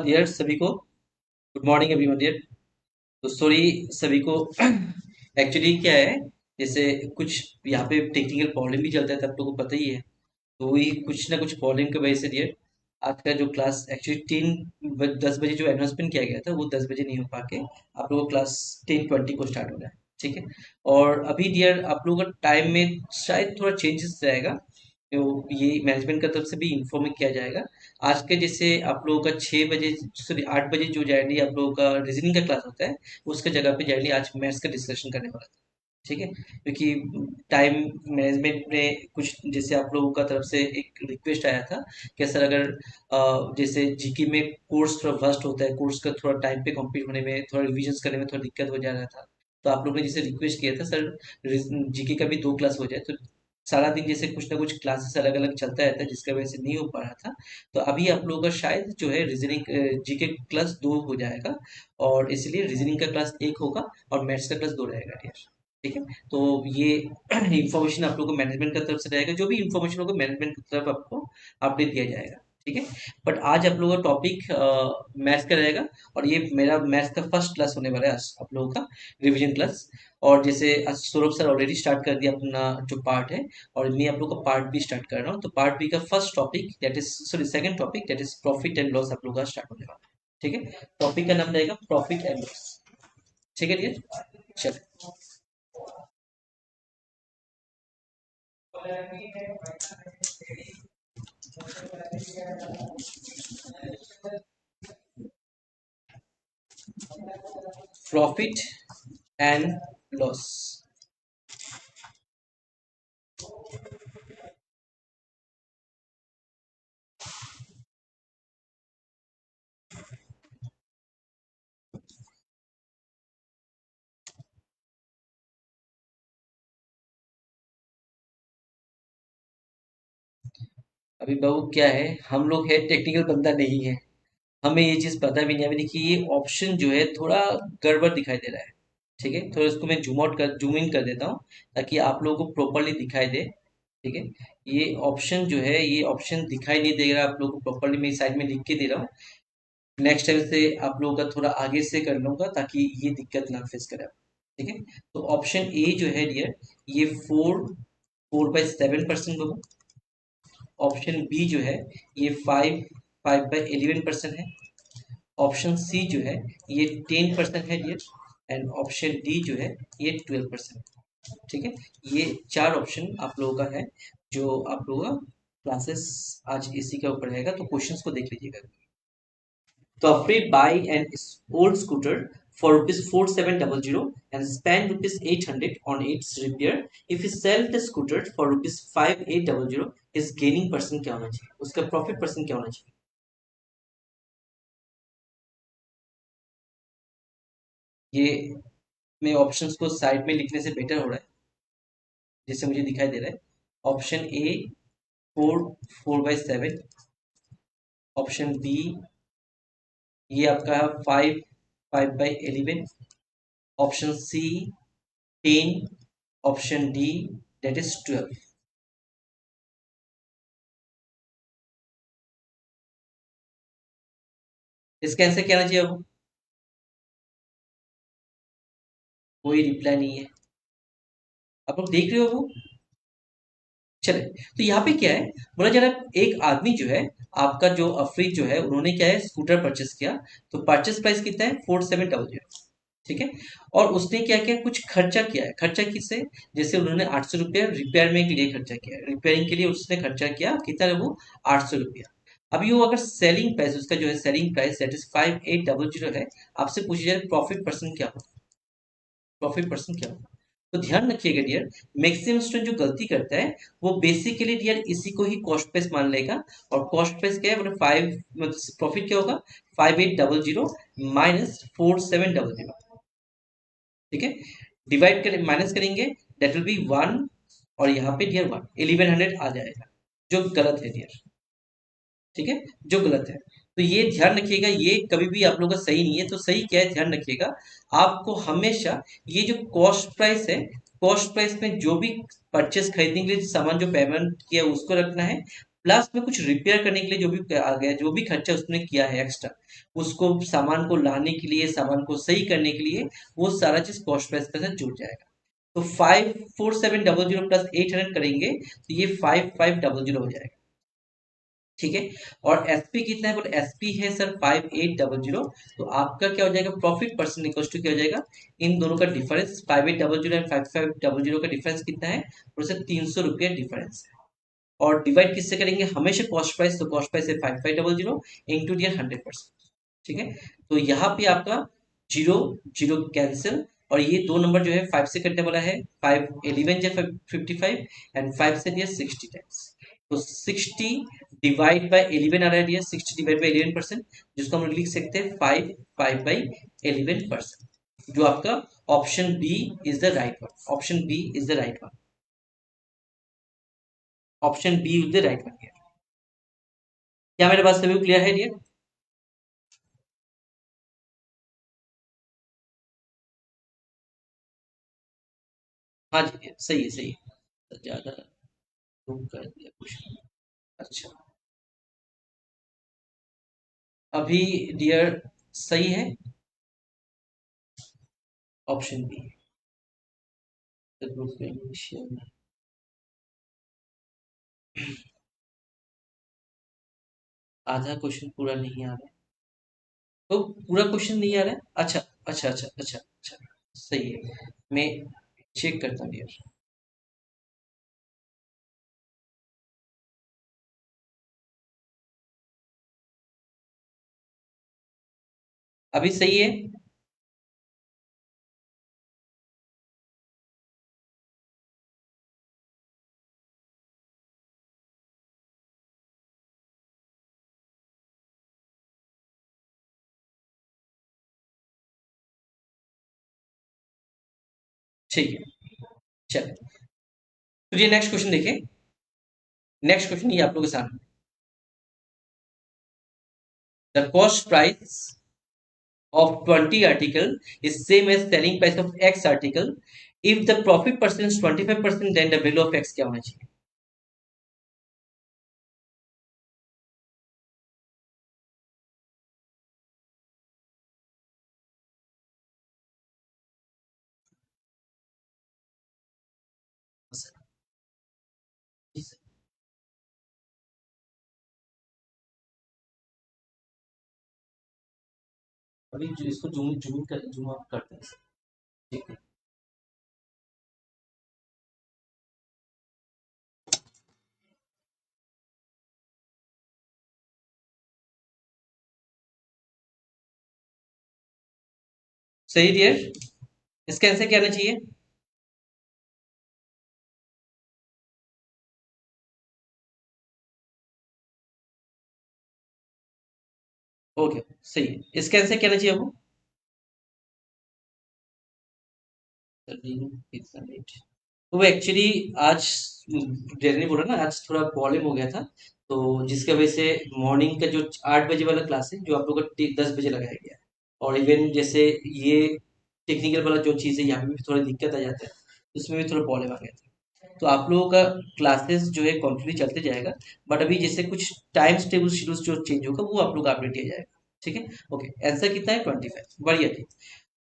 Dear सभी को good morning everyone dear. तो सॉरी सभी को एक्चुअली क्या है, जैसे कुछ यहाँ पे टेक्निकल प्रॉब्लम भी चलता है, तो आप लोगों को पता ही है। तो वही कुछ ना कुछ प्रॉब्लम की वजह से डियर आज का जो क्लास एक्चुअली 10 बजे जो अनाउंसमेंट किया गया था वो 10 बजे नहीं हो पाके आप लोगों का क्लास 10:20 को स्टार्ट हो रहा है। ठीक है। और अभी डियर आप लोगों का टाइम में शायद थोड़ा चेंजेस रहेगा। तो ये मैनेजमेंट का तरफ से भी इन्फॉर्म किया जाएगा। आज के जैसे आप लोगों का 6 बजे, सॉरी 8 बजे जो जनरली आप लोगों का रीजनिंग का क्लास होता है, उसके जगह पे जनरली आज मैथ्स का डिस्कशन करने वाला था। ठीक है, क्योंकि टाइम मैनेजमेंट में कुछ जैसे आप लोगों का तरफ से एक रिक्वेस्ट आया था कि सर अगर जैसे जीके में कोर्स थोड़ा वर्स्ट होता है, कोर्स का थोड़ा टाइम पे कंप्लीट होने में, थोड़ा रिविजन करने में थोड़ा दिक्कत हो जा रहा था। तो आप लोगों ने जैसे रिक्वेस्ट किया था सर जीके का भी 2 क्लास हो जाए, तो सारा दिन जैसे कुछ ना कुछ क्लासेस अलग अलग चलता रहता है जिसकी वजह से नहीं हो पा रहा था। तो अभी आप लोगों का शायद जो है रीजनिंग जीके क्लास 2 हो जाएगा, और इसलिए रीजनिंग का क्लास 1 होगा और मैथ्स का क्लास 2 रहेगा डियर। ठीक है। तो ये इंफॉर्मेशन आप लोगों को मैनेजमेंट की तरफ से रहेगा, जो भी इंफॉर्मेशन होगा मैनेजमेंट की तरफ आपको अपडेट दिया जाएगा। ठीक है। बट आज आप लोगों का टॉपिक मैथ्स का रहेगा, और ये मेरा मैथ्स का फर्स्ट क्लास होने वाला है आज आप लोगों का, रिवीजन क्लास। और जैसे आज सौरभ सर ऑलरेडी स्टार्ट कर दिया अपना जो पार्ट है, और मैं आप लोग का पार्ट बी स्टार्ट कर रहा हूँ। तो पार्ट बी का first topic that is, sorry second topic that is profit and loss आप लोग का स्टार्ट होने वाला है। ठीक है। टॉपिक का नाम रहेगा प्रॉफिट एंड लॉस। ठीक है डियर, चलिए। Profit and loss. अभी बाबू क्या है, हम लोग है टेक्निकल बंदा नहीं है, हमें ये चीज पता भी नहीं। अभी देखिए ये ऑप्शन जो है थोड़ा गड़बड़ दिखाई दे रहा है। ठीक है, थोड़ा इसको मैं जूम इन कर देता हूँ ताकि आप लोगों को प्रॉपरली दिखाई दे। ठीक है। ये ऑप्शन जो है, ये ऑप्शन दिखाई नहीं दे रहा आप लोगों को प्रॉपरली, मैं साइड में लिख के दे रहा हूँ। नेक्स्ट टाइम से आप लोगों का थोड़ा आगे से कर लूंगा ताकि ये दिक्कत ना फेस करे। ठीक है। तो ऑप्शन ए जो है डियर, ये 4.7% होगा। ऑप्शन बी जो है ये 5.11% है। ऑप्शन सी जो है ये 10% है डियर। एंड ऑप्शन डी जो है ये 12%। ठीक है। ये 4 ऑप्शन आप लोगों का है जो आप लोगों का क्लासेस आज इसी के ऊपर रहेगा। तो क्वेश्चंस को देख लीजिएगा। तो afraid buy an old scooter for rupees 4700 and spend rupees 800 on its repair. If he sell the scooter for rupees 5800, his gaining percent क्या होना चाहिए, उसका प्रॉफिट परसेंट क्या होना चाहिए। ये मैं ऑप्शंस को साइड में लिखने से बेटर हो रहा है, जिससे मुझे दिखाई दे रहा है। Option A 4/7। ऑप्शन बी ये आपका 5/11। Option C 10। Option D that is 12। इसका आंसर क्या आना चाहिए आपको। कोई रिप्लाई नहीं है, आप लोग देख रहे हो वो। चले, तो यहाँ पे क्या है, बोला जा रहा है एक आदमी जो है, आपका जो अफरीद जो है, उन्होंने क्या है स्कूटर परचेस किया। तो परचेस प्राइस कितना है 4700। ठीक है। और उसने क्या किया, कुछ खर्चा किया है। खर्चा किससे, जैसे उन्होंने 800 रुपया रिपेयरमेंट के लिए खर्चा किया है, रिपेयरिंग के लिए उसने खर्चा किया कितना है वो 800 रुपया। अभी वो अगर सेलिंग प्राइस, उसका जो है सेलिंग प्राइस दैट इज 5800 है। आपसे पूछी जाए प्रॉफिट परसेंट क्या हो, प्रॉफिट परसेंट क्या होगा। तो ध्यान रखिएगा डियर, मैक्सिमम स्टूडेंट जो गलती करता है वो बेसिकली डियर इसी को ही कॉस्ट प्राइस मान लेगा। और कॉस्ट प्राइस क्या है, मतलब 5, मतलब प्रॉफिट क्या होगा 5800 माइनस 4700। ठीक है। डिवाइड करें, माइनस करेंगे, दैट विल बी 1। और यहाँ पे डियर 1100 आ जाएगा, जो गलत है डियर। ठीक है, जो गलत है। तो ये ध्यान रखिएगा, ये कभी भी आप लोगों का सही नहीं है। तो सही क्या है ध्यान रखिएगा, आपको हमेशा ये जो कॉस्ट प्राइस है, कॉस्ट प्राइस में जो भी परचेस खरीदने के लिए सामान जो पेमेंट किया उसको रखना है। प्लस में कुछ रिपेयर करने के लिए जो भी आ गया, जो भी खर्चा उसने किया है एक्स्ट्रा, उसको सामान को लाने के लिए, सामान को सही करने के लिए, वो सारा चीज कॉस्ट प्राइस के साथ जुड़ जाएगा। तो 54700 प्लस 800 करेंगे तो ये 5500 हो जाएगा। ठीक है। और एसपी कितना है, बोले एसपी है सर 5800। तो आपका क्या हो जाएगा, प्रॉफिट परसेंट इक्वल टू क्या हो जाएगा, इन दोनों का डिफरेंस 5800 एंड 5500 का डिफरेंस कितना है, और उससे 300 रुपया डिफरेंस है। और डिवाइड किससे करेंगे, हमेशा कॉस्ट प्राइस, तो कॉस्ट प्राइस है 5500 इंटू डियर 100%। ठीक है। तो यहाँ पे आपका जीरो जीरो कैंसिल, और ये दो नंबर जो है 5 से कटने वाला है, 5 11 या 55 एंड 5 से दिया 60 टाइम्स। तो 60 डिवाइड बाय 11 आ रहा है डियर, 60 डिवाइड बाय 11%, जिसको हम लिख सकते हैं 5 जो आपका option B is the right one, option B is the right one, option B is the right one. क्या मेरे पास सभी क्लियर है डियर? हाँ जी dear, सही है, सही है। तो ज्यादा रूम कर दिया कुछ। अच्छा, अभी डियर सही है ऑप्शन बी, ग्रुप में initial में। आधा क्वेश्चन पूरा नहीं आ रहा है, तो पूरा क्वेश्चन नहीं आ रहा है, अच्छा अच्छा अच्छा अच्छा अच्छा, सही है, मैं चेक करता हूँ डियर। अभी सही है। ठीक है, चलिए, तो ये नेक्स्ट क्वेश्चन देखिए। नेक्स्ट क्वेश्चन ये आप लोगों के सामने, the cost price of 20 article is same as selling price of X article. If the profit percent is 25%, then the value of X क्या होना चाहिए? अभी इसको जूम जूम कर जूम आउट करते हैं। ठीक है, सही डियर, इसका आंसर क्या आना चाहिए? ओके, सही है, इसका आंसर क्या आना चाहिए आपको? 13 तो वो एक्चुअली आज जैसे बोला ना, आज थोड़ा प्रॉब्लम हो गया था, तो जिसकी वजह से मॉर्निंग का जो 8 बजे वाला क्लास है, जो आप लोग का 10 बजे लगाया गया, और इवन जैसे ये टेक्निकल वाला जो चीज़ है, यहाँ पे भी थोड़ा दिक्कत आ जाता है, उसमें भी थोड़ा प्रॉब्लम आ गया था। तो आप लोगों का क्लासेस जो है कंटिन्यू चलते जाएगा, बट अभी जैसे कुछ टाइम टेबल शेड्यूल जो चेंज होगा, वो आप लोग का अपडेट किया जाएगा। ठीक है, ओके, आंसर कितना है 25, बढ़िया थी।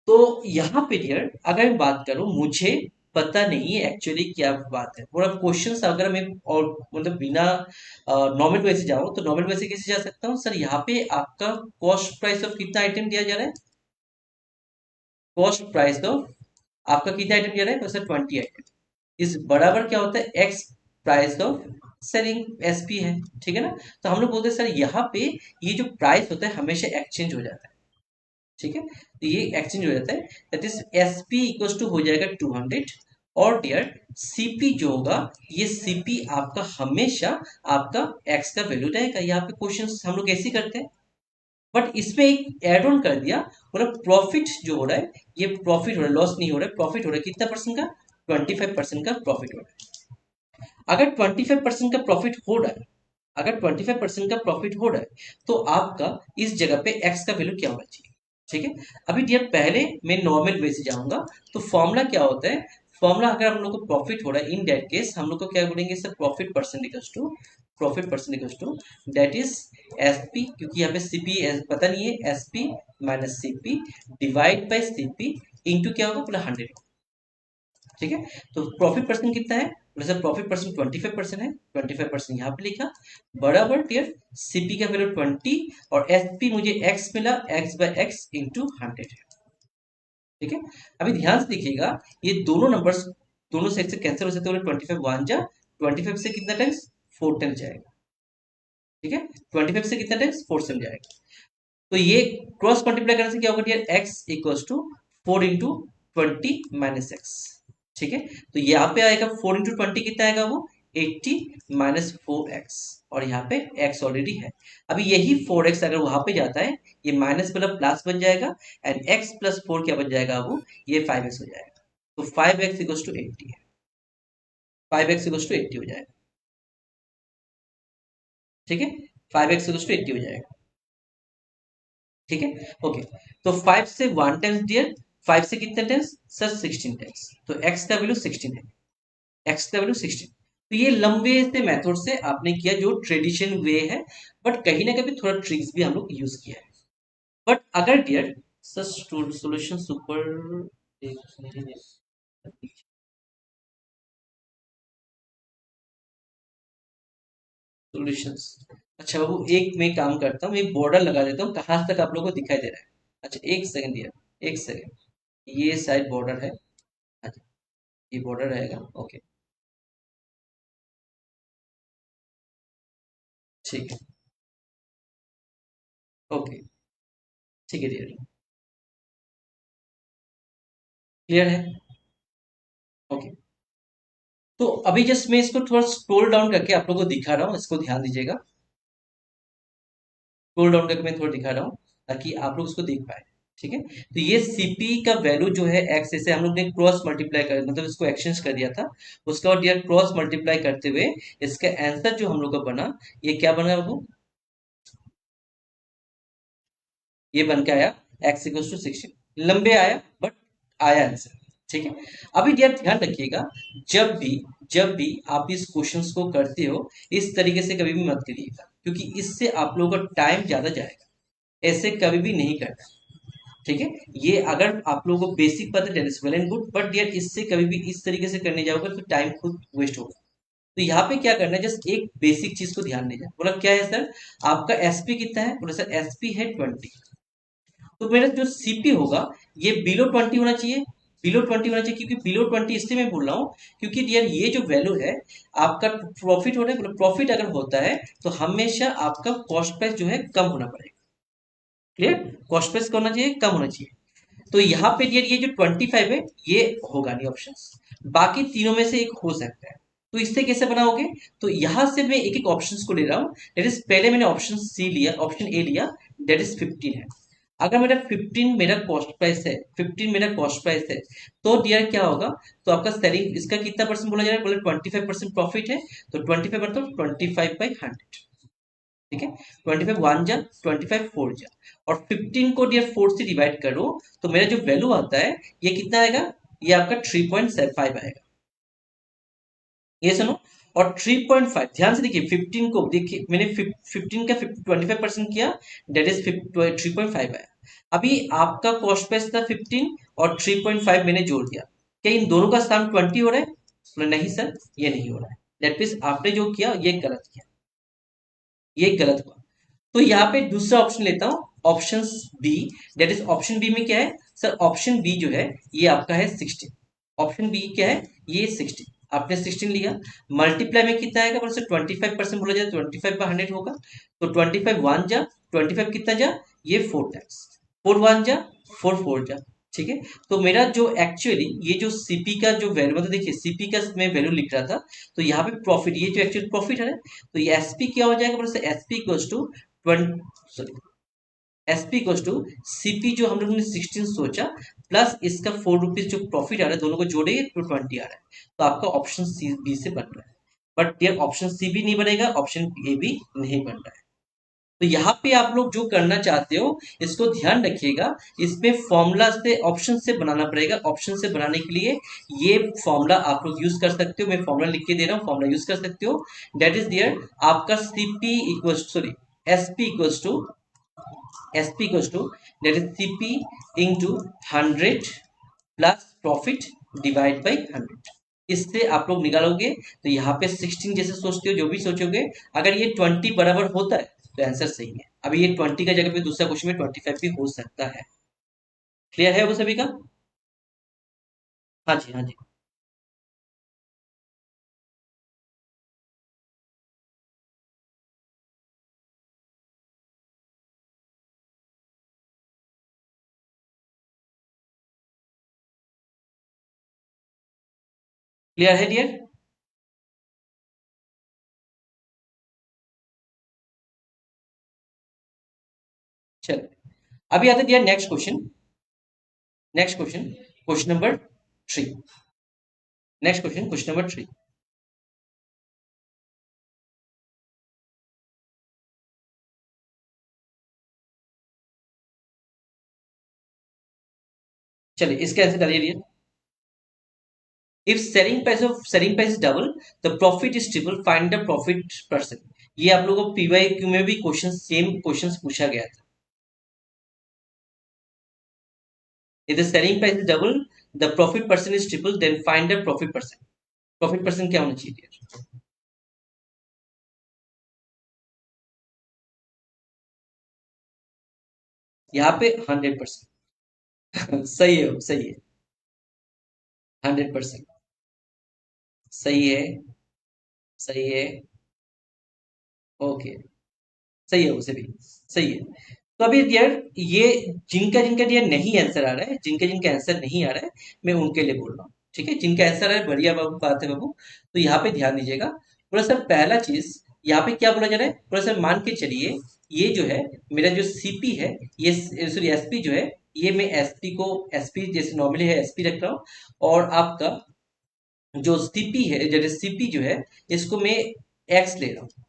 तो यहाँ पे डियर अगर मैं बात करूं, मुझे पता नहीं है एक्चुअली क्या बात है, और अब क्वेश्चंस अगर मैं और मतलब बिना नॉर्मल वे से जाऊं, तो नॉर्मल वे से कैसे जा सकता हूँ सर? यहाँ पे आपका कॉस्ट प्राइस ऑफ कितना आइटम दिया जा रहा है, कॉस्ट प्राइस ऑफ आपका कितना आइटम दिया रहा है तो सर 20 आइटम, इस बराबर क्या होता है, x price of selling SP है। ठीक है ना? तो हम लोग बोलते हैं सर यहाँ पे ये जो प्राइस होता है हमेशा एक्सचेंज हो जाता है। ठीक है, तो ये एक्सचेंज हो जाता है, that is S P equal to हो जाएगा 200। और डियर सीपी जो होगा, ये सीपी आपका हमेशा आपका एक्स का वैल्यू रहेगा। यहाँ पे क्वेश्चन हम लोग ऐसे ही करते हैं, बट इसमें एक एड ऑन कर दिया, मतलब प्रॉफिट जो हो रहा है, ये प्रॉफिट हो रहा है, लॉस नहीं हो रहा है, प्रॉफिट हो रहा है, कितना परसेंट का, 25% का प्रॉफिट हो रहा है। अगर 25% का प्रॉफिट हो रहा है, अगर 25% का प्रॉफिट हो रहा है, तो आपका इस जगह पे एक्स का वैल्यू क्या होना चाहिए? ठीक है, अभी डियर पहले मैं नॉर्मल वे से जाऊंगा, तो फॉर्मूला क्या होता है, फॉर्मूला अगर हम लोग को प्रॉफिट हो रहा है, इन दैट केस हम लोग को क्या बोलेंगे sir, profit percent to that is SP, क्योंकि यहाँ पे सीपी पता नहीं है, SP minus CP divide by CP into क्या होगा, पूरा 100। ठीक है, तो प्रॉफिट परसेंट कितना है, मतलब प्रॉफिट परसेंट 25% है, 25% यहाँ पे लिखा, बराबर डियर सीपी का वैल्यू 20 और एसपी मुझे एक्स मिला, एक्स बाय एक्स इंटू 100 है। ठीक है, अभी ध्यान से देखिएगा, ये दोनों नंबर्स दोनों साइड से कैंसिल हो सकते हैं, 25 वन जा 25 से कितना टाइम्स 4 टाइम्स जाएगा। ठीक है, 25 से कितना टाइम्स 4 टाइम्स जाएगा, तो ये क्रॉस मल्टीप्लाई करने से क्या होगा dear, X equals to 4 into 20 minus X. ठीक है, तो यहाँ पे आएगा 4 इंटू 20 कितना आएगा, वो 80 माइनस 4x, और यहाँ पे x ऑलरेडी है। अभी यही 4x अगर वहां पे जाता है, ये माइनस मतलब प्लस बन जाएगा, एंड x प्लस 4 क्या बन जाएगा, वो ये 5x हो जाएगा, तो 5x इक्वल्स टू 80 है, 5x इक्वल्स टू 80 हो जाएगा। ठीक है, 5x इक्वल्स टू 80 हो जाएगा। ठीक है, ओके, तो 5 से 1 टाइम्स डियर, 5 से कितने टाइम्स सर, 16 टाइम्स, तो x का वैल्यू 16 है, एक्स का वैल्यू 16। तो ये लंबे से मेथड से आपने किया, जो ट्रेडिशन वे है, बट कहीं ना कहीं थोड़ा ट्रिक्स भी हम लोग यूज किया है। बट अगर dear sir solution super solutions, अच्छा बाबू एक मैं काम करता हूँ, एक बॉर्डर लगा देता हूँ, कहाँ तक आप लोगों को दिखाई दे रहा है। अच्छा एक सेकंड डियर, एक सेकंड, ये साइड बॉर्डर है। अच्छा, ये बॉर्डर रहेगा, ओके, ठीक है, ओके, ठीक है डियर, क्लियर है, ओके। तो अभी जस्ट मैं इसको थोड़ा स्क्रॉल डाउन करके आप लोगों को दिखा रहा हूँ, इसको ध्यान दीजिएगा, स्क्रॉल डाउन करके मैं थोड़ा दिखा रहा हूँ ताकि आप लोग उसको देख पाए। ठीक है, तो ये सीपी का वैल्यू जो है एक्स, से हम लोग ने क्रॉस मल्टीप्लाई कर, मतलब इसको एक्सचेंज कर दिया था, उसके बाद यार क्रॉस मल्टीप्लाई करते हुए इसका आंसर जो हम लोग का बना, ये क्या बना वो, ये बन के आया एक्स इक्वल टू 16, लंबे आया बट आया आंसर। ठीक है, अभी यार ध्यान रखिएगा, जब भी जब भी आप इस क्वेश्चंस को करते हो, इस तरीके से कभी भी मत करिएगा, क्योंकि इससे आप लोगों का टाइम ज्यादा जाएगा, ऐसे कभी भी नहीं करना। ठीक है, ये अगर आप लोगों को बेसिक पता है that is well and good, but यार इससे कभी भी इस तरीके से करने जाओगे तो टाइम खुद वेस्ट होगा। तो यहाँ पे क्या करना है, जस्ट एक बेसिक चीज को ध्यान देना, बोला क्या है सर, आपका एसपी कितना है, बोला सर एसपी है 20, तो मेरा जो सीपी होगा ये बिलो 20 होना चाहिए, बिलो 20 होना चाहिए, क्योंकि बिलो 20 इसलिए मैं बोल रहा हूँ, क्योंकि यार ये जो वैल्यू है आपका प्रॉफिट हो रहा है, प्रॉफिट अगर होता है तो हमेशा आपका कॉस्ट प्राइस जो है कम होना पड़ेगा। क्लियर, कॉस्ट प्राइस क्या होना चाहिए, कम होना चाहिए। तो यहाँ पे ये जो 25 है, ये होगा नहीं ऑप्शन, बाकी तीनों में से एक हो सकता है। तो इससे कैसे बनाओगे, तो यहां से मैं एक एक ऑप्शन को ले रहा हूँ, दैट इज पहले मैंने ऑप्शन सी लिया, ऑप्शन ए लिया, दैट इज 15 है। अगर मेरा 15 मेरा कॉस्ट प्राइस है, 15 मेरा कॉस्ट प्राइस है, तो डियर क्या होगा, तो आपका सेलिंग इसका कितना परसेंट बोला जा रहा है, बोले 25% प्रॉफिट है, तो 25 मतलब 25/100। ठीक है, 25 वन जा 25 फोर जा, और 15 को डियर 4 से डिवाइड करो, तो मेरा जो वैल्यू आता है ये कितना आएगा, ये आपका 3.5 आएगा। ये सुनो, और 3.5 ध्यान से देखिए, 15 को देखिए मैंने 15 का 25% किया, डेट इज 3.5 आया। अभी आपका कॉस्ट प्राइस था 15 और 3.5 मैंने जोड़ दिया, क्या इन दोनों का सम 20 हो रहा है, बोले नहीं सर ये नहीं हो रहा है, दैट मीन्स आपने जो किया ये गलत किया, ये गलत हुआ। तो यहाँ पे दूसरा ऑप्शन लेता हूँ, option B, that is option B में क्या है सर, ऑप्शन बी जो है ये आपका है 16, ऑप्शन बी क्या है, ये 16, आपने 16 लिया, मल्टीप्लाई में कितना आएगा, बोले सर 25% बोला जाए 25/100 होगा, तो 25 वन जा 25 कितना जा, ये 4 टाइम्स, 4 वन जा 4 4 जा। ठीक है, तो मेरा जो एक्चुअली ये जो सीपी का जो वैल्यू, मतलब देखिए सीपी का मैं वैल्यू लिख रहा था, तो यहाँ पे प्रॉफिट, ये जो एक्चुअल प्रॉफिट है, तो ये एसपी क्या हो जाएगा, बोले SP equals to 20, sorry SP equals to CP जो हम लोगों ने 16 सोचा, प्लस इसका 4 रुपीज जो प्रॉफिट आ रहा है, दोनों को जोड़े तो 20 आ रहा है, तो आपका ऑप्शन सी बी से बन रहा है, बट ये ऑप्शन सी भी नहीं बनेगा, ऑप्शन ए भी नहीं बन रहा है। तो यहाँ पे आप लोग जो करना चाहते हो इसको ध्यान रखिएगा, इसमें फॉर्मूला से ऑप्शन से बनाना पड़ेगा। ऑप्शन से बनाने के लिए ये फॉर्मूला आप लोग यूज कर सकते हो, मैं फॉर्मूला लिख के दे रहा हूँ, फॉर्मूला यूज कर सकते हो। दैट इज दियर, आपका CP equals sorry SP equals to that is CP into 100 plus profit divide by 100। इससे आप लोग निकालोगे तो यहाँ पे 16 जैसे सोचते हो, जो भी सोचोगे, अगर ये 20 बराबर होता है तो आंसर सही है। अभी ये 20 का जगह पे दूसरा क्वेश्चन में 25 भी हो सकता है। क्लियर है वो सभी का? हाँ जी, हाँ जी। क्लियर है डियर? चलो, अभी आते dear next question. Next question, question number 3। Next question, question number 3। चलिए इसका आंसर डालिए dear. If selling price is double, the profit is triple, find the profit percent. ये आप लोगों को पीवाई क्यू में भी क्वेश्चन, सेम क्वेश्चन पूछा गया था। If the selling price is double, the profit percent is triple, then find the profit percent. Profit percent क्या होना चाहिए dear? यहाँ पे 100%। सही है, सही है। 100% सही है, सही है। ओके, सही है, उसे भी सही है। तो अभी यार, ये जिनका जिनका यार नहीं आंसर आ रहा है, जिनका जिनका आंसर नहीं आ रहा है, मैं उनके लिए बोल रहा हूँ। ठीक है, जिनका आंसर है बढ़िया बाबू, बात है बाबू। तो यहाँ पे ध्यान दीजिएगा थोड़ा सा। पहला चीज यहाँ पे क्या बोला जा रहा है, थोड़ा सा मान के चलिए। ये जो है मेरा जो सीपी है, ये सॉरी एसपी जो है, ये मैं एसपी को, एसपी जैसे नॉर्मली है एसपी रख रहा हूँ। और आपका जो सीपी है, जैसे सीपी जो है, इसको मैं एक्स ले रहा हूँ।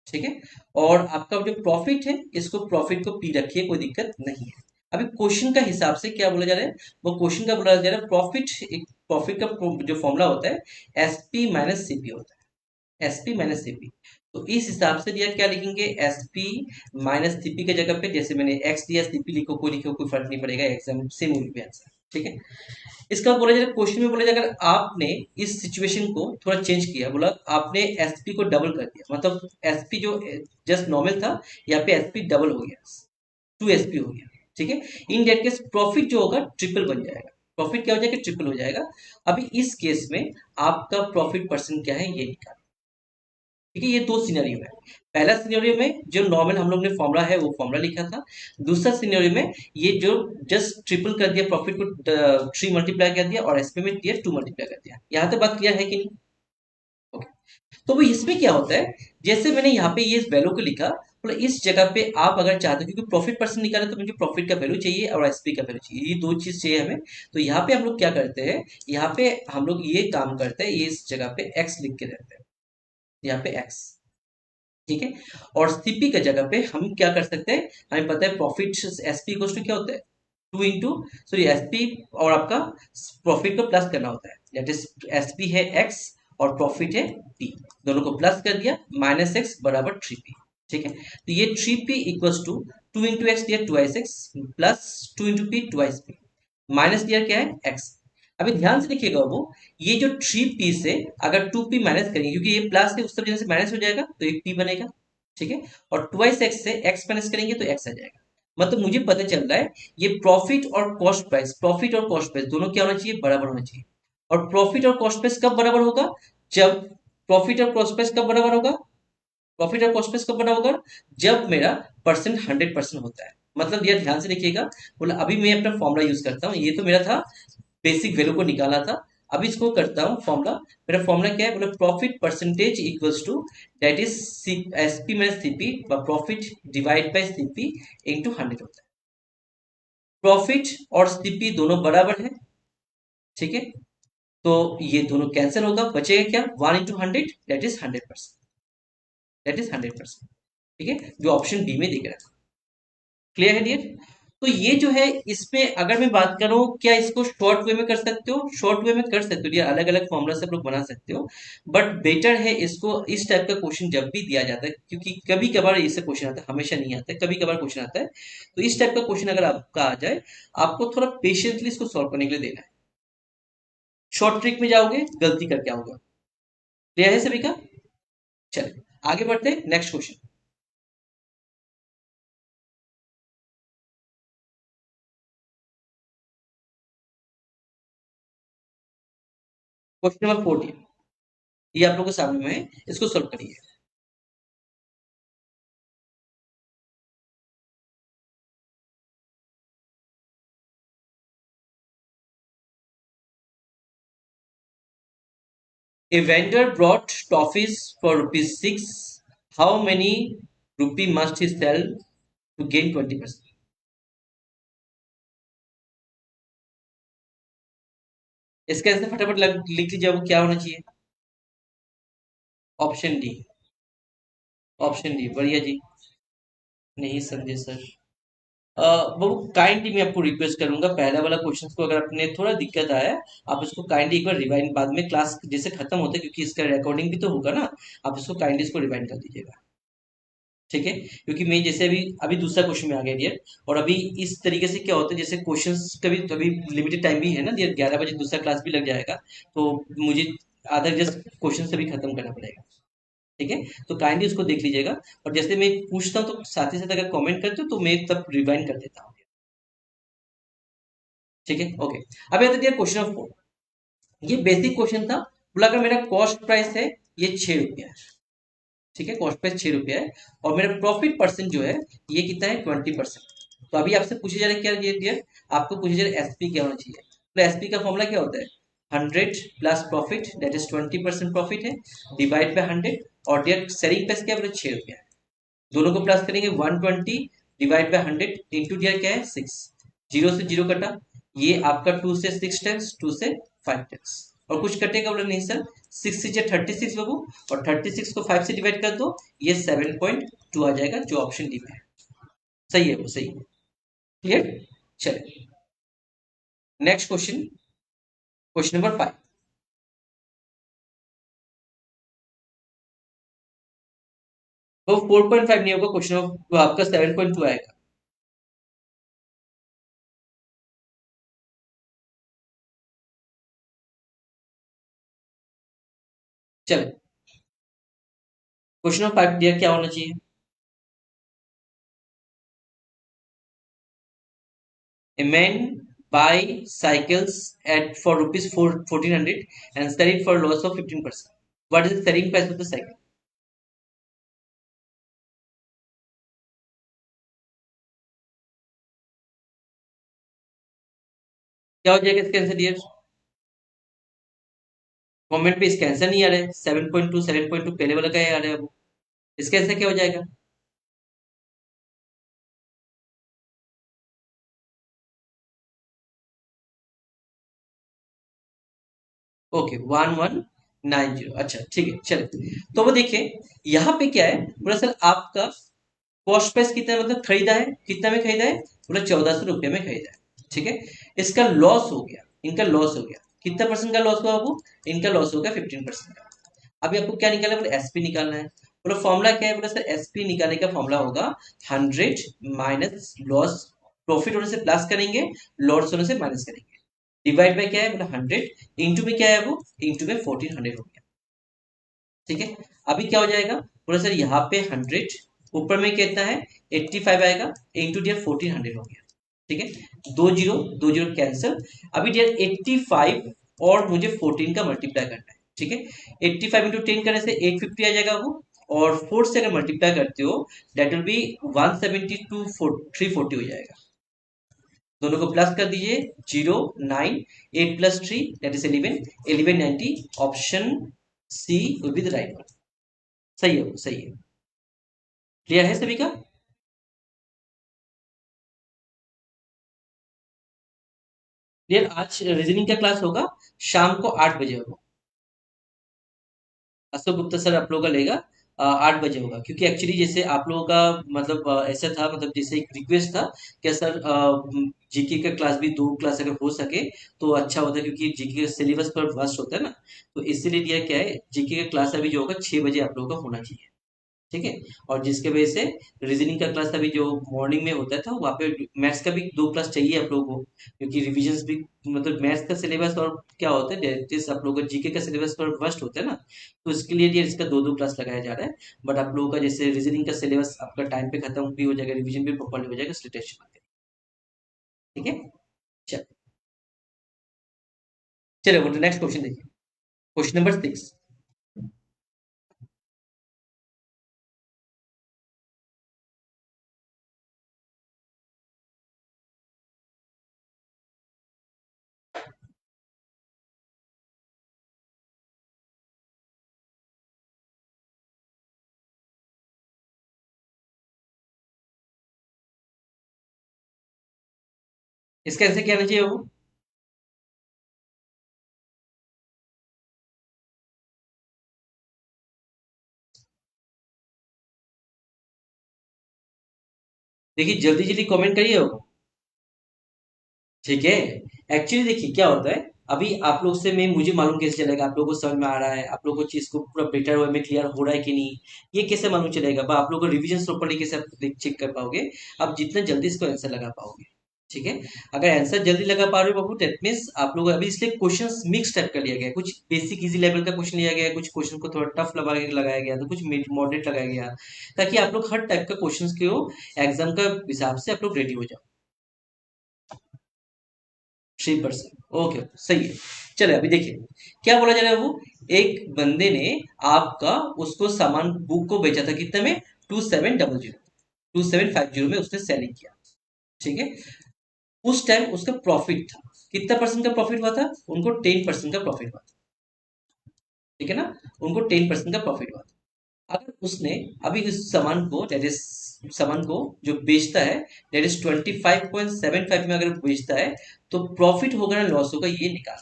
ठीक है, और आपका जो प्रॉफिट है, इसको प्रॉफिट को पी रखिए, कोई दिक्कत नहीं है। अभी क्वेश्चन का हिसाब से क्या बोला जा रहा है, वो क्वेश्चन का बोला जा रहा है प्रॉफिट, प्रॉफिट का जो फॉर्मूला होता है एसपी माइनस सीपी होता है, एसपी माइनस सीपी। तो इस हिसाब से दिया, क्या लिखेंगे, एसपी माइनस सीपी के जगह पे जैसे मैंने एक्स दिया, सीपी लिखो, कोई लिखो, कोई फर्क नहीं पड़ेगा, एग्जाम सेम होगी आंसर। ठीक है, इसका बोला जाए, क्वेश्चन में बोला जाए, अगर आपने इस सिचुएशन को थोड़ा चेंज किया, बोला आपने एसपी को डबल कर दिया, मतलब एसपी जो जस्ट नॉर्मल था, यहाँ पे एसपी डबल हो गया, 2 एसपी हो गया। ठीक है, इन दैट केस प्रॉफिट जो होगा ट्रिपल बन जाएगा। प्रॉफिट क्या हो जाएगा, ट्रिपल हो जाएगा। अभी इस केस में आपका प्रॉफिट परसेंट क्या है ये निकाल। ठीक है, ये दो सिनेरियो है। पहला सिनेरियो में जो नॉर्मल हम लोग ने फॉर्मूला है वो फॉर्मूला लिखा था। दूसरा सिनेरियो में ये जो जस्ट ट्रिपल कर दिया, प्रॉफिट को 3 मल्टीप्लाई कर दिया और एसपी में दिया 2 मल्टीप्लाई कर दिया। यहाँ तक बात क्लियर है कि नहीं? ओके। तो वो इसमें क्या होता है, जैसे मैंने यहाँ पे ये वैल्यू को लिखा, मतलब इस जगह पे आप अगर चाहते हो, क्योंकि प्रॉफिट परसेंट निकाले तो मुझे प्रॉफिट का वैल्यू चाहिए और एसपी का वैल्यू चाहिए, ये दो चीज चाहिए हमें। तो यहाँ पे हम लोग क्या करते हैं, यहाँ पे हम लोग ये काम करते हैं, ये इस जगह पे एक्स लिख के रहते हैं, यहाँ पे एक्स। ठीक है, और सीपी के जगह पे हम क्या कर सकते हैं, हमें पता है प्रॉफिट एसपी को क्या होता है, 2 इंटू सॉरी एसपी, और आपका प्रॉफिट को प्लस करना होता है, दैट इज एसपी है एक्स और प्रॉफिट है पी, दोनों को प्लस कर दिया, माइनस एक्स बराबर 3p। ठीक है, तो ये 3p equals to 2 into x दिया 2x plus 2 into P 2x, minus दिया क्या है एक्स। अभी ध्यान से देखिएगा वो, ये जो 3p से अगर 2p माइनस करेंगे, क्योंकि ये प्लस है उस तरफ से माइनस हो जाएगा तो एक p बनेगा। ठीक है, और 2x से x माइनस करेंगे तो x आ जाएगा। मतलब मुझे पता चल रहा है ये प्रॉफिट और कॉस्ट प्राइस, प्रॉफिट और कॉस्ट प्राइस दोनों क्या होना चाहिए, बराबर होना चाहिए। और प्रॉफिट और कॉस्ट प्राइस कब बराबर होगा, जब प्रॉफिट और कॉस्ट प्राइस कब बराबर होगा, प्रॉफिट और कॉस्ट प्राइस कब बना होगा, जब मेरा परसेंट 100% होता है। मतलब ये ध्यान से देखिएगा, बोला अभी मैं अपना फॉर्मूला यूज करता हूँ, ये तो मेरा था बेसिक वैल्यू को निकाला था। अब इसको करता हूँ फॉर्मूला। मेरा फॉर्मूला क्या है, बोला profit percentage equals to that is SP minus CP, profit divide by CP into 100 होता है। प्रॉफिट और सीपी दोनों बराबर है। ठीक है, तो ये दोनों कैंसिल होगा, बचेगा क्या, 1 into 100 that is 100%, that is 100%। ठीक है, जो ऑप्शन डी में दिख रहा है। क्लियर है डियर? तो ये जो है, इसमें अगर मैं बात करूं, क्या इसको शॉर्ट वे में कर सकते हो? शॉर्ट वे में कर सकते हो डियर, अलग अलग फॉर्मूला से आप लोग बना सकते हो। बट बेटर है इसको, इस टाइप का क्वेश्चन जब भी दिया जाता है, क्योंकि कभी कभार इससे क्वेश्चन आता है, हमेशा नहीं आता है, कभी कभार क्वेश्चन आता है, तो इस टाइप का क्वेश्चन अगर आपका आ जाए, आपको थोड़ा पेशेंटली इसको सॉल्व करने के लिए देना है। शॉर्ट ट्रिक में जाओगे, गलती करके आओगे। क्लियर है सभी का? चलिए आगे बढ़ते हैं, नेक्स्ट क्वेश्चन। क्वेश्चन नंबर 14, ये आप लोगों के सामने में है, इसको सॉल्व करिए। A vendor brought toffees for rupees 6. How many rupee must he sell to gain 20%? इसका आंसर फटाफट लिख लीजिए, वो क्या होना चाहिए? Option D. ऑप्शन डी, बढ़िया जी। नहीं समझे सर। वो काइंडली मैं आपको रिक्वेस्ट करूंगा, पहला वाला क्वेश्चन को अगर आपने थोड़ा दिक्कत आया, आप इसको काइंडली एक बार रिवाइंड बाद में क्लास जैसे खत्म होता है, क्योंकि इसका रिकॉर्डिंग भी तो होगा ना, आप इसको काइंडली इसको रिवाइंड कर दीजिएगा। ठीक है, क्योंकि मैं जैसे अभी अभी दूसरा क्वेश्चन में आ गया डियर, और अभी इस तरीके से क्या होता है, जैसे क्वेश्चंस कभी अभी लिमिटेड टाइम भी है ना डियर, 11 बजे दूसरा क्लास भी लग जाएगा, तो मुझे आधा जस्ट क्वेश्चन से भी खत्म करना पड़ेगा। ठीक है, तो काइंडली उसको देख लीजिएगा, और जैसे मैं पूछता हूँ तो साथ ही साथ अगर कमेंट करते हो तो मैं तब रिवाइंड कर देता हूँ। ठीक है, ओके। अब आते हैं क्वेश्चन ऑफ 4। ये बेसिक क्वेश्चन था, बोला अगर मेरा कॉस्ट प्राइस है ये 6 रुपया है। ठीक है, कॉस्ट प्राइस 6 रुपया है, और मेरा प्रॉफिट परसेंट जो है ये कितना है, 20%। तो अभी आपसे पूछे जा रहा है क्या ये डियर, आपको पूछे जा रहा है एसपी क्या होना चाहिए। तो एसपी का फॉर्मूला क्या होता है, 100 plus profit that is 20% profit है, डिवाइड बाय 100, और डियर सेलिंग प्राइस क्या है, 6 रुपया है। दोनों को प्लस करेंगे, 120 डिवाइड बाय 100 इंटू डियर क्या है, 6। जीरो से जीरो कटा, ये आपका 2 से 6 टाइम्स, 2 से 5 टाइम्स, और कुछ कटेगा बोला नहीं सर, 6 से 36 बाबू, और 36 को 5 से डिवाइड कर दो, ये 7.2 आ जाएगा, जो ऑप्शन डी में है। सही है, वो सही है। क्लियर? चलिए नेक्स्ट क्वेश्चन, क्वेश्चन नंबर 5। तो 4.5 नहीं होगा क्वेश्चन, तो आपका 7.2 आएगा। चलिए क्वेश्चन नंबर 5 डियर क्या होना चाहिए, a man buy cycles at for rupees 1400 and sell it for loss of 15%. What is the selling price of the cycle? क्या हो जाएगा इसका आंसर डियर? कमेंट पे इसका आंसर नहीं आ रहा है, 7.2 7.2 पहले वाला का ही आ रहा है वो। इसका आंसर क्या हो जाएगा? ओके, 1190। अच्छा ठीक है, चलिए तो वो देखिए, यहाँ पे क्या है बोला सर, आपका कॉस्ट प्राइस कितना मतलब खरीदा है, कितना में खरीदा है, बोला 1400 रुपये में खरीदा है। ठीक है, इसका लॉस हो गया, इनका लॉस हो गया, कितना परसेंट का लॉस हुआ आपको, इनका लॉस हो गया 15% का। अभी आपको क्या निकालना है, बोला एसपी निकालना है। बोला फॉर्मूला क्या है, बोला सर एसपी निकालने का फॉर्मूला होगा 100 माइनस लॉस, प्रॉफिट होने से प्लस करेंगे, लॉस होने से माइनस करेंगे, डिवाइड बाय क्या है, बोला 100, इंटू में क्या है वो, इंटू में 1400 हो गया। ठीक है, अभी क्या हो जाएगा, बोला सर यहाँ पे 100, ऊपर में कितना है, 85 आएगा, इंटू डियर 1400 हो गया। ठीक है, दो जीरो कैंसिल। अभी डियर 85 और मुझे 14 का मल्टीप्लाई करना है। ठीक है, 85 इंटू 10 करने से 850 आ जाएगा वो, और 4 से अगर मल्टीप्लाई करते हो दैट विल बी 170 टू 340 हो जाएगा। दोनों को प्लस कर दीजिए, 0 9, 8 plus 3 that is 11, 1190। Option C will be the right one. सही है वो, सही है। क्लियर है सभी का? क्लियर, आज रीजनिंग का क्लास होगा, शाम को 8 बजे होगा। अशोक गुप्ता सर आप लोग का लेगा, 8 बजे होगा, क्योंकि एक्चुअली जैसे आप लोगों का मतलब ऐसा था, मतलब जैसे एक रिक्वेस्ट था कि सर जीके का क्लास भी 2 क्लास अगर हो सके तो अच्छा होता है, क्योंकि जीके का सिलेबस पर वास्ट होता है ना। तो इसीलिए दिया क्या है, जीके का क्लास अभी जो होगा 6 बजे आप लोगों का होना चाहिए। ठीक है। और जिसके वजह से रीजनिंग का क्लास अभी जो मॉर्निंग में होता था वहाँ पे मैथ्स का भी 2 क्लास चाहिए आप लोगों को, क्योंकि रिविजन्स भी, मतलब मैथ्स का सिलेबस और क्या होता है जैसे आप लोगों का जीके का सिलेबस पर फर्स्ट होता है ना, तो इसके लिए ये इसका 2-2 क्लास लगाया जा रहा है। बट आप लोगों का जैसे रीजनिंग का सिलेबस आपका टाइम पे खत्म भी हो जाएगा, रिविजन भी प्रॉपरली हो जाएगा, इसलिए टेंशन मत करिए। ठीक है। चल, चलो वो नेक्स्ट क्वेश्चन देखिए। Question number 6। इसका आंसर क्या आना चाहिए वो? देखिए जल्दी जल्दी कमेंट करिए वो। ठीक है। एक्चुअली देखिए क्या होता है, अभी आप लोग से मैं मुझे मालूम कैसे चलेगा आप लोगों को समझ में आ रहा है, आप लोगों को चीज को पूरा बेटर वे में क्लियर हो रहा है कि नहीं, ये कैसे मालूम चलेगा? आप लोगों को रिवीजन प्रॉपर्ली कैसे आप चेक कर पाओगे? आप जितना जल्दी इसको आंसर लगा पाओगे। ठीक है। अगर आंसर जल्दी लगा पा रहे हो बाबू, दैट मीन्स आप लोग अभी, इसलिए क्वेश्चंस मिक्स टाइप कर लिया गया है। कुछ बेसिक इजी लेवल का क्वेश्चन लिया गया है, कुछ क्वेश्चन को थोड़ा टफ लगाया गया, तो कुछ मॉडरेट लगाया गया, ताकि आप लोग हर टाइप का क्वेश्चंस को एग्जाम का हिसाब से आप लोग रेडी हो जाओ। 3%, ओके सही है। चलो अभी देखिए क्या बोला जा रहा है वो। एक बंदे ने आपका उसको सामान बुक को बेचा था कितने में? 2700 में उसने सेलिंग किया। ठीक है। उस टाइम उसका प्रॉफिट था, कितना परसेंट का प्रॉफिट हुआ था उनको? 10% का प्रॉफिट हुआ था। ठीक है ना? उनको 10% का प्रॉफिट हुआ था। अगर उसने अभी इस सामान को, दैट इज सामान को जो बेचता है, दैट इज 25.75 में अगर बेचता है, तो प्रॉफिट होगा ना लॉस होगा, ये निकाल।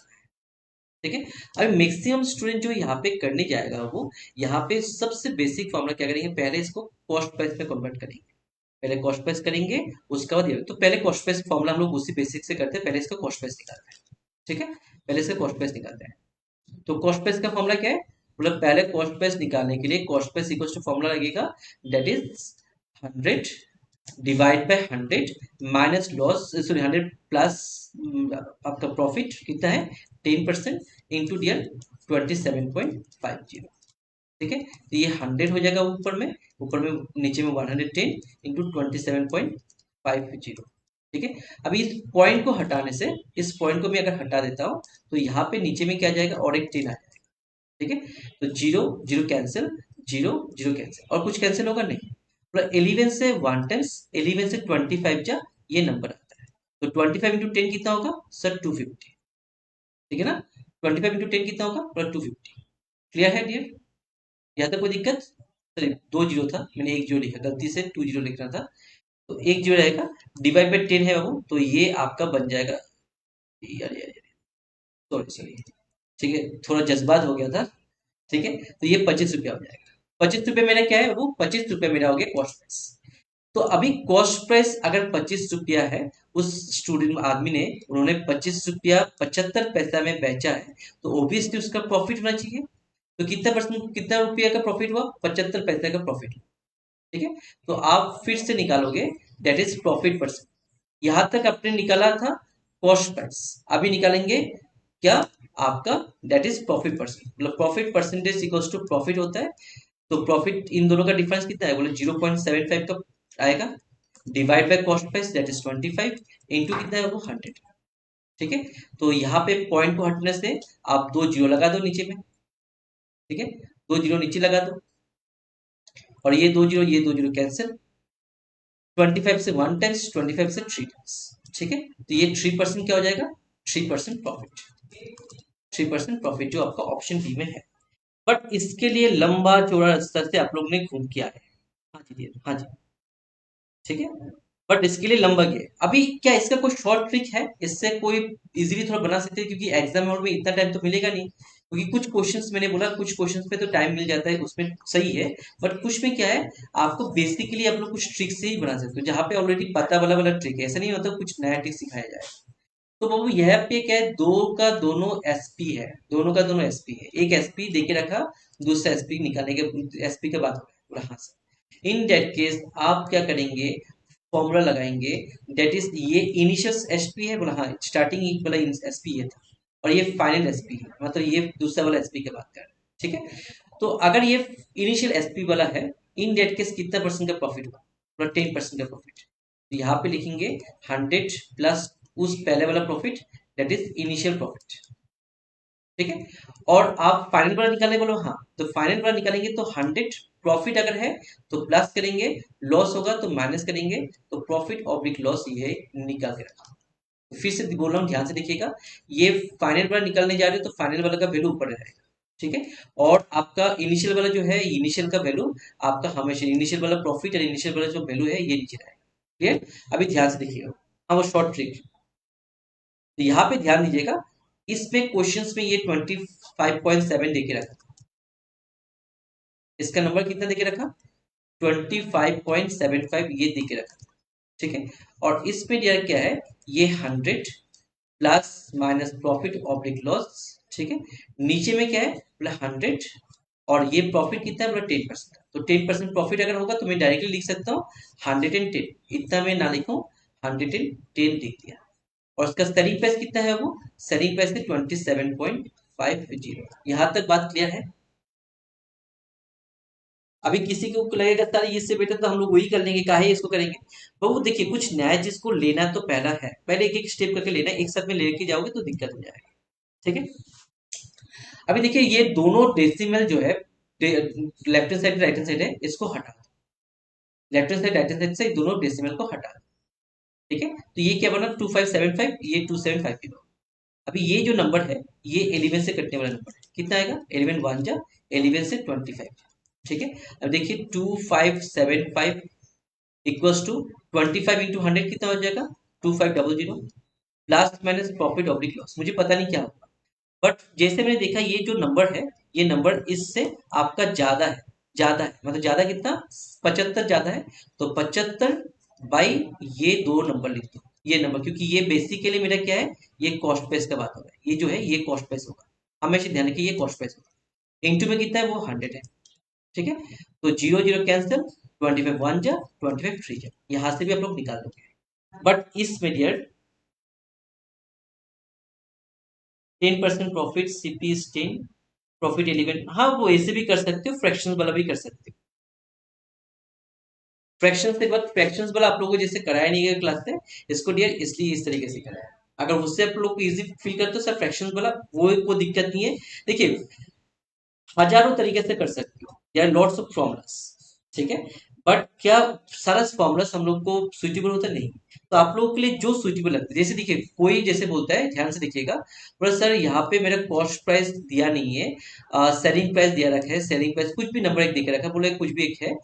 ठीक है। अभी मैक्सिमम स्टूडेंट जो यहाँ पे करने जाएगा वो, यहाँ पे सबसे बेसिक फॉर्मूला क्या करेंगे, पहले इसको कॉस्ट प्राइस में कन्वर्ट करेंगे। पहले कॉस्ट प्राइस करेंगे, उसके बाद ये, तो पहले कॉस्ट प्राइस फॉर्मूला हम लोग उसी बेसिक से करते हैं, पहले इसका कॉस्ट प्राइस निकालते हैं। ठीक है। पहले इसका कॉस्ट प्राइस निकालते हैं। तो कॉस्ट प्राइस का फॉर्मूला क्या है? मतलब पहले कॉस्ट प्राइस निकालने के लिए cost price equal to formula लगेगा, that is 100 divide by 100 minus loss, sorry 100 plus आपका प्रॉफिट कितना है 10% इंटू डियर 27.50। ठीक है। तो ये 100 हो जाएगा ऊपर में, नीचे में 110 इंटू 27.50। ठीक है। अभी इस पॉइंट को हटाने से, इस पॉइंट को मैं अगर हटा देता हूँ तो यहाँ पे नीचे में क्या आ जाएगा, और एक 10 आ जाएगा। ठीक है। तो zero zero cancel, zero zero cancel, और कुछ कैंसिल होगा नहीं। मतलब 11 से 1 टाइम्स 11 से 25 जा, ये नंबर आता है। तो 25 इंटू 10 कितना होगा सर? 250। ठीक है ना? 25 इंटू 10 कितना होगा? प्लस 250। क्लियर है डियर? यहाँ तक कोई दिक्कत? सॉरी 2 जीरो था, मैंने एक जीरो लिखा, गलती से 2 जीरो लिखना था। तो एक जीरो रहेगा, डिवाइड बाई 10 है बाबू, तो ये आपका बन जाएगा, यार यार, सॉरी सॉरी, ठीक है थोड़ा जज्बात हो गया था। ठीक है। तो ये 25 रुपया हो जाएगा। 25 रुपये मेरा क्या है वो? 25 रुपये मेरा हो गया कॉस्ट प्राइस। तो अभी कॉस्ट प्राइस अगर 25 रुपया है, उस स्टूडेंट आदमी ने, उन्होंने 25 रुपया 75 पैसा में बेचा है, तो ऑब्वियसली उसका प्रॉफिट होना चाहिए। तो कितना परसेंट, कितना रुपया का प्रॉफिट हुआ? 75 पैसा का प्रॉफिट। ठीक है। तो आप फिर से निकालोगे, दैट इज प्रॉफिट परसेंट। यहां तक आपने निकाला था कॉस्ट प्राइस, अभी निकालेंगे क्या? आपका दैट इज प्रॉफिट परसेंट, मतलब profit percentage equals to profit होता है। तो प्रॉफिट इन दोनों का डिफरेंस कितना है बोले? 0.75 का आएगा, divide by cost price that is 25 into कितना है वो? 100। ठीक है। तो यहाँ पे पॉइंट को हटने से आप 2 जीरो लगा दो नीचे में। ठीक है। 2 जीरो नीचे लगा दो, और ये 2 जीरो कैंसिल। 25 से 1 टाइम्स, 25 से 3 टाइम्स। ठीक है। तो ये 3% क्या हो जाएगा? 3% प्रॉफिट। 3% प्रॉफिट जो आपका ऑप्शन बी में है। बट इसके लिए लंबा चौड़ा रास्ता से आप लोग ने घूम किया है। हाँ जी dear, हाँ जी। ठीक है। बट इसके लिए लंबा गया है। अभी क्या इसका कोई शॉर्ट ट्रिक है? इससे कोई इजीली थोड़ा बना सकते हैं, क्योंकि एग्जाम हॉल में इतना टाइम तो मिलेगा नहीं। क्योंकि कुछ क्वेश्चंस मैंने बोला कुछ क्वेश्चंस पे तो टाइम मिल जाता है उसमें सही है, बट कुछ में क्या है, आपको बेसिकली आप लोग कुछ ट्रिक से ही बना सकते हो जहाँ पे ऑलरेडी पता वाला वाला ट्रिक है, ऐसा नहीं होता कुछ नया ट्रिक सिखाया जाए। तो बाबू यह पे क्या है, दो का दोनों एसपी है, दोनों का दोनों एसपी है, एक एसपी देके रखा, दूसरा एसपी निकालने के एसपी के बाद बोला हाँ सर, इन दैट केस आप क्या करेंगे, फॉर्मूला लगाएंगे, दैट इज ये इनिशियल एसपी है, बोला हाँ स्टार्टिंग वाला एसपी ये था, और ये फाइनल एसपी है, मतलब ये दूसरा वाला एसपी की बात कर रहे हैं, ठीक है। तो अगर ये इनिशियल एसपी वाला है, इन दैट केस कितना परसेंट का प्रॉफिट हुआ, पूरा 10% का प्रॉफिट, तो यहाँ पे लिखेंगे 100 प्लस उस पहले वाला profit, that is initial profit, ठीक है। और आप फाइनल वाला निकालने बोलो, हाँ तो फाइनल वाला निकालेंगे तो 100 प्रॉफिट अगर है तो प्लस करेंगे, लॉस होगा तो माइनस करेंगे, तो प्रॉफिट ऑब्लिक लॉस ये निकाल के रखा। फिर से बोल रहा हूँ, ध्यान से देखिएगा, ये फाइनल वाला निकालने जा रहे हो तो फाइनल वाला का वैल्यू ऊपर रहेगा, ठीक है। और आपका इनिशियल वाला जो है, इनिशियल का वैल्यू आपका हमेशा, इनिशियल वाला प्रॉफिट और इनिशियल वाला जो वैल्यू है ये नीचे रहेगा, क्लियर। अभी ध्यान से देखिएगा, हाँ वो शॉर्ट ट्रिक, तो यहाँ पे ध्यान दीजिएगा, इसमें क्वेश्चंस में ये 25.7 देके रखा, इसका नंबर कितना देके रखा, 25.75 ये देके रखा, ठीक है। और इसमें दिया क्या है, ये 100 plus minus profit oblique loss, ठीक है। नीचे में क्या है, बोला 100, और ये प्रॉफिट कितना है, बोला 10%, तो 10% प्रॉफिट अगर होगा तो मैं डायरेक्टली लिख सकता हूँ 110, इतना मैं ना लिखूं, 110 लिख दिया। और उसका सेलिंग प्राइस कितना है, वो सेलिंग प्राइस है 27.50। यहाँ तक बात क्लियर है। अभी किसी को लगेगा सर इससे बेटर तो हम लोग वही कर लेंगे, काहे इसको करेंगे। वो देखिए कुछ नया जिसको लेना तो पहला है, पहले एक एक स्टेप करके लेना है, एक साथ में लेके जाओगे तो दिक्कत हो जाएगा, ठीक है। अभी देखिए ये दोनों डेसिमल जो है, left hand side right hand side है, इसको हटा दो, left hand side right hand side से दोनों डेसिमल को हटा दो, ठीक है। तो ये क्या बना 2575, ये 275 किलो। अभी ये जो नंबर है ये 11 से कटने वाला नंबर है, कितना आएगा, 11 वन जा 11 से 25, ठीक है। अब देखिए 2575 इक्वल्स टू 25 इंटू 100 कितना हो जाएगा, 2500, plus minus profit oblique loss, मुझे पता नहीं क्या होगा, बट जैसे मैंने देखा ये जो नंबर है, ये नंबर इससे आपका ज्यादा है, ज्यादा है मतलब ज्यादा कितना, 75 ज्यादा है, तो 75 बाई ये दो नंबर लिख दो, ये नंबर, क्योंकि ये बेसिकली मेरा क्या है, ये कॉस्ट प्राइस का बात होगा, ये जो है ये कॉस्ट प्राइस होगा, हमेशा ध्यान रखिए ये कॉस्ट प्राइस होगा, इंटू में कितना है वो 100 है, ठीक है। तो जीरो जीरो कैंसिल, 25 वन जा 25 थ्री जा, यहां से भी आप लोग निकाल दोगे, बट इसमें dear 10% profit, CP is 10, profit 11, हाँ वो ऐसे भी कर सकते हो, फ्रैक्शंस वाला भी कर सकते हो। फ्रैक्शंस के बाद फ्रैक्शंस वाला आप लोगों को जैसे कराया नहीं गया क्लास में, इसको डियर इसलिए इस तरीके से कराया, अगर उससे आप लोग को इजी फील करते हो सर फ्रैक्शंस वाला, वो दिक्कत नहीं है। देखिए हजारों तरीके से कर सकते हो, there are lots of formulas, ठीक है, बट क्या सारा फॉर्मूलास हम लोग को सुइटेबल होता नहीं, तो आप लोगों के लिए जो सुइटेबल लगता है, जैसे देखिए कोई जैसे बोलता है, ध्यान से देखिएगा, बोला सर यहाँ पे मेरा कॉस्ट प्राइस दिया नहीं है, सेलिंग प्राइस दिया रखा है, सेलिंग प्राइस कुछ भी नंबर एक दिया रखा है, बोले कुछ भी एक है,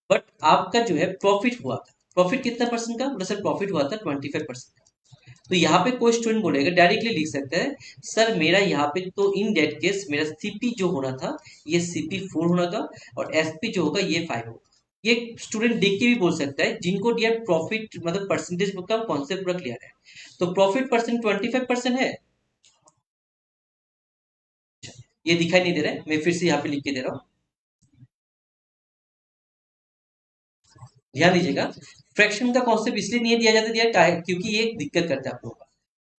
बट आपका जो है प्रॉफिट हुआ था, प्रॉफिट कितना परसेंट का, बोला सर प्रॉफिट हुआ था 25%, तो यहाँ पे कोई स्टूडेंट बोलेगा डायरेक्टली लिख सकता है, सर मेरा यहाँ पे तो इन डेट केस मेरा सीपी जो होना था ये सीपी 4 होना था, और एसपी जो होगा ये 5 होगा, ये स्टूडेंट देख के भी बोल सकता है, जिनको डियर प्रॉफिट मतलब परसेंटेज का कॉन्सेप्ट पूरा क्लियर है। तो प्रॉफिट परसेंट 25% है, ये दिखाई नहीं दे रहा है, मैं फिर से यहाँ पे लिख के दे रहा हूँ, ध्यान दीजिएगा, फ्रैक्शन का कॉन्सेप्ट इसलिए नहीं दिया जाता दिया क्योंकि ये दिक्कत करता है आप लोगों का,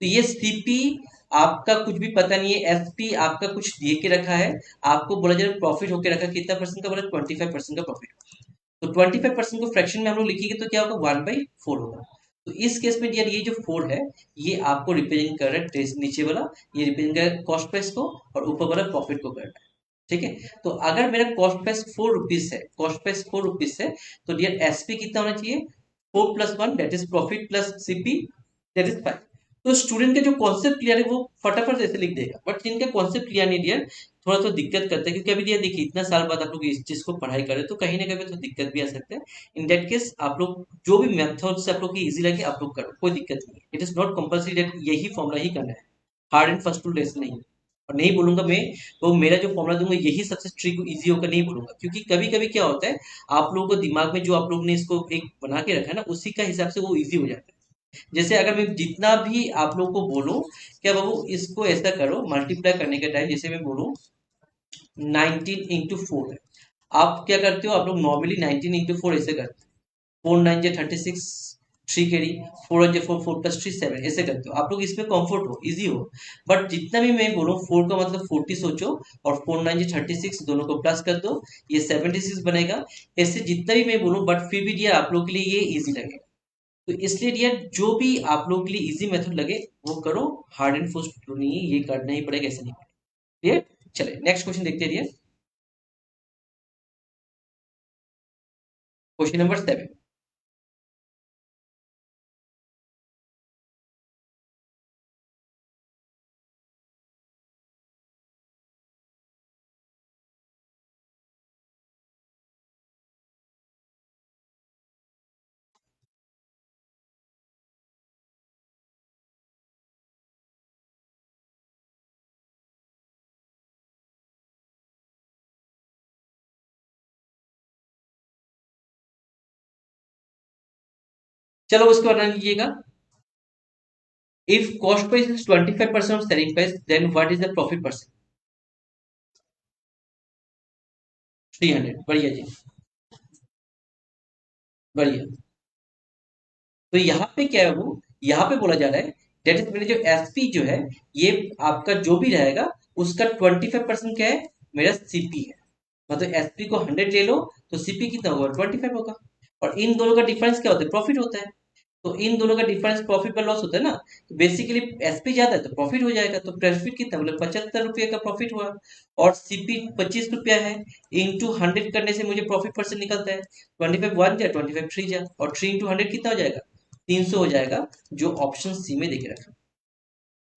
तो ये सीपी आपका कुछ भी पता नहीं है, एसपी आपका कुछ दे के रखा है, आपको बोला जाए प्रॉफिट होके रखा, कितना परसेंट का बोला, 25% का प्रॉफिट, तो 25% को फ्रैक्शन में हम लोग लिखेंगे तो क्या होगा, 1/4 होगा। तो इस केस में यार ये जो 4 है, ये आपको रिप्रेजेंट कर रहा है, नीचे वाला ये रिप्रेजेंट कर रहा है कॉस्ट प्राइस को, और ऊपर वाला प्रॉफिट को कर रहा है, ठीक है। तो अगर मेरा कॉस्ट प्राइस 4 रुपीज है, कॉस्ट प्राइस 4 रुपीज है, तो डियर एसपी कितना होना चाहिए, 4+1 that is profit plus CP that is 5। तो स्टूडेंट का जो कॉन्सेप्ट क्लियर है वो फटाफट ऐसे लिख देगा, बट जिनका कॉन्सेप्ट क्लियर नहीं दिया, थोड़ा तो दिक्कत करता है, क्योंकि अभी दिया देखिए इतना साल बाद आप लोग इस चीज को पढ़ाई करें तो कहीं ना कहीं तो दिक्कत भी आ सकता है। इन दैट केस आप लोग जो भी मेथड से आप लोग की इजी लगे आप लोग करो, कोई दिक्कत नहीं है, it is not compulsory that यही फॉर्मूला ही करना है, hard and first to less नहीं, और नहीं बोलूंगा मैं, तो मेरा जो फॉर्मूला दूंगा यही सबसे ट्रिक इजी होगा, नहीं बोलूंगा, क्योंकि कभी कभी क्या होता है, आप लोगों को दिमाग में जो आप लोगों ने इसको एक बना के रखा है ना, उसी का हिसाब से वो इजी हो जाता है। जैसे अगर मैं जितना भी आप लोग को बोलूं, क्या बाबू इसको ऐसा करो, मल्टीप्लाई करने के टाइम जैसे मैं बोलूं 19 into 4 है, आप क्या करते हो, आप लोग नॉर्मली 19 into 4 ऐसे करते हो, 4 9 36, 3 कैरी, 4 4 4 + 3 7 ऐसे करते हो, आप लोग इसमें कंफर्ट हो, इजी हो। बट जितना भी मैं बोलूँ, 4 का मतलब 40 सोचो, और 4 9 36 दोनों को प्लस कर दो, ये 76 बनेगा। ऐसे जितना भी मैं बोलूँ, बट फिर भी डियर आप लोग के लिए ये इजी लगेगा। तो इसलिए डियर जो भी आप लोग के लिए इजी मेथड लगे वो करो, हार्ड एंड फास्ट नहीं है, ये करना ही पड़ेगा, ऐसे नहीं पड़ेगा। क्लियर? चले नेक्स्ट क्वेश्चन देखते हैं डियर। Question number 7। चलो उसके वर्णन कीजिएगा। If cost price is 25% of selling price, then what is the profit percent? 300। बढ़िया जी, बढ़िया। तो यहाँ पे क्या है, वो यहाँ पे बोला जा रहा है, डेट इज मेरे जो एसपी जो है, ये आपका जो भी रहेगा उसका 25% क्या है, मेरा सीपी है। मतलब एसपी को 100 ले लो, तो सीपी कितना होगा, 25 होगा। और इन दोनों का डिफरेंस क्या होता है, प्रॉफिट होता है। तो इन दोनों का डिफरेंस प्रॉफिट पर लॉस होता है ना, तो बेसिकली एसपी ज्यादा है तो प्रॉफिट हो जाएगा, तो प्रॉफिट कितना, मतलब 75 रुपये का प्रॉफिट हुआ। और सीपी 25 रुपया है, इंटू 100 करने से मुझे प्रॉफिट परसेंट निकलता है, 25 1 जा, 25 3 जा, और 3 into 100 कितना हो जाएगा, 300 हो जाएगा, जो ऑप्शन सी में देखे रखा।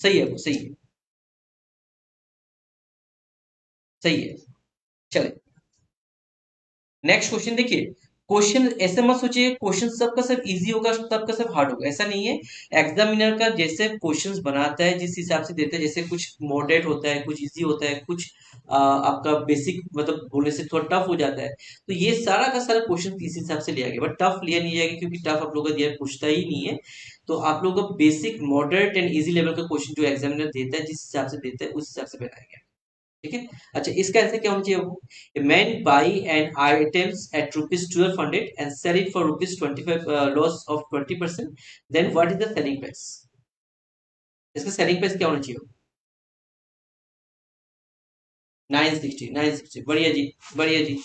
सही है, वो सही है, सही है। चले नेक्स्ट क्वेश्चन देखिए। क्वेश्चन ऐसे मत सोचिए क्वेश्चन सबका सब इजी होगा, सबका सब हार्ड होगा, ऐसा नहीं है। एग्जामिनर का जैसे क्वेश्चंस बनाता है जिस हिसाब से देता है, जैसे कुछ मॉडरेट होता है, कुछ इजी होता है, कुछ आपका बेसिक मतलब बोलने से थोड़ा टफ हो जाता है। तो ये सारा का सारा क्वेश्चन इस हिसाब से लिया गया, बट टफ लिया नहीं जाएगा, क्योंकि टफ आप लोगों का दिया पूछता ही नहीं है। तो आप लोगों का basic moderate and easy level का क्वेश्चन जो एग्जामिनर देता है, जिस हिसाब से देता है उस हिसाब से बनाया गया। ठीक है। अच्छा इसका आंसर क्या होना चाहिए, man buy n items at ₹1200 and sell it for ₹25, loss of 20%, then what is the selling price. इसका सेलिंग प्राइस क्या होना चाहिए, 960। बढ़िया जी, बढ़िया जी।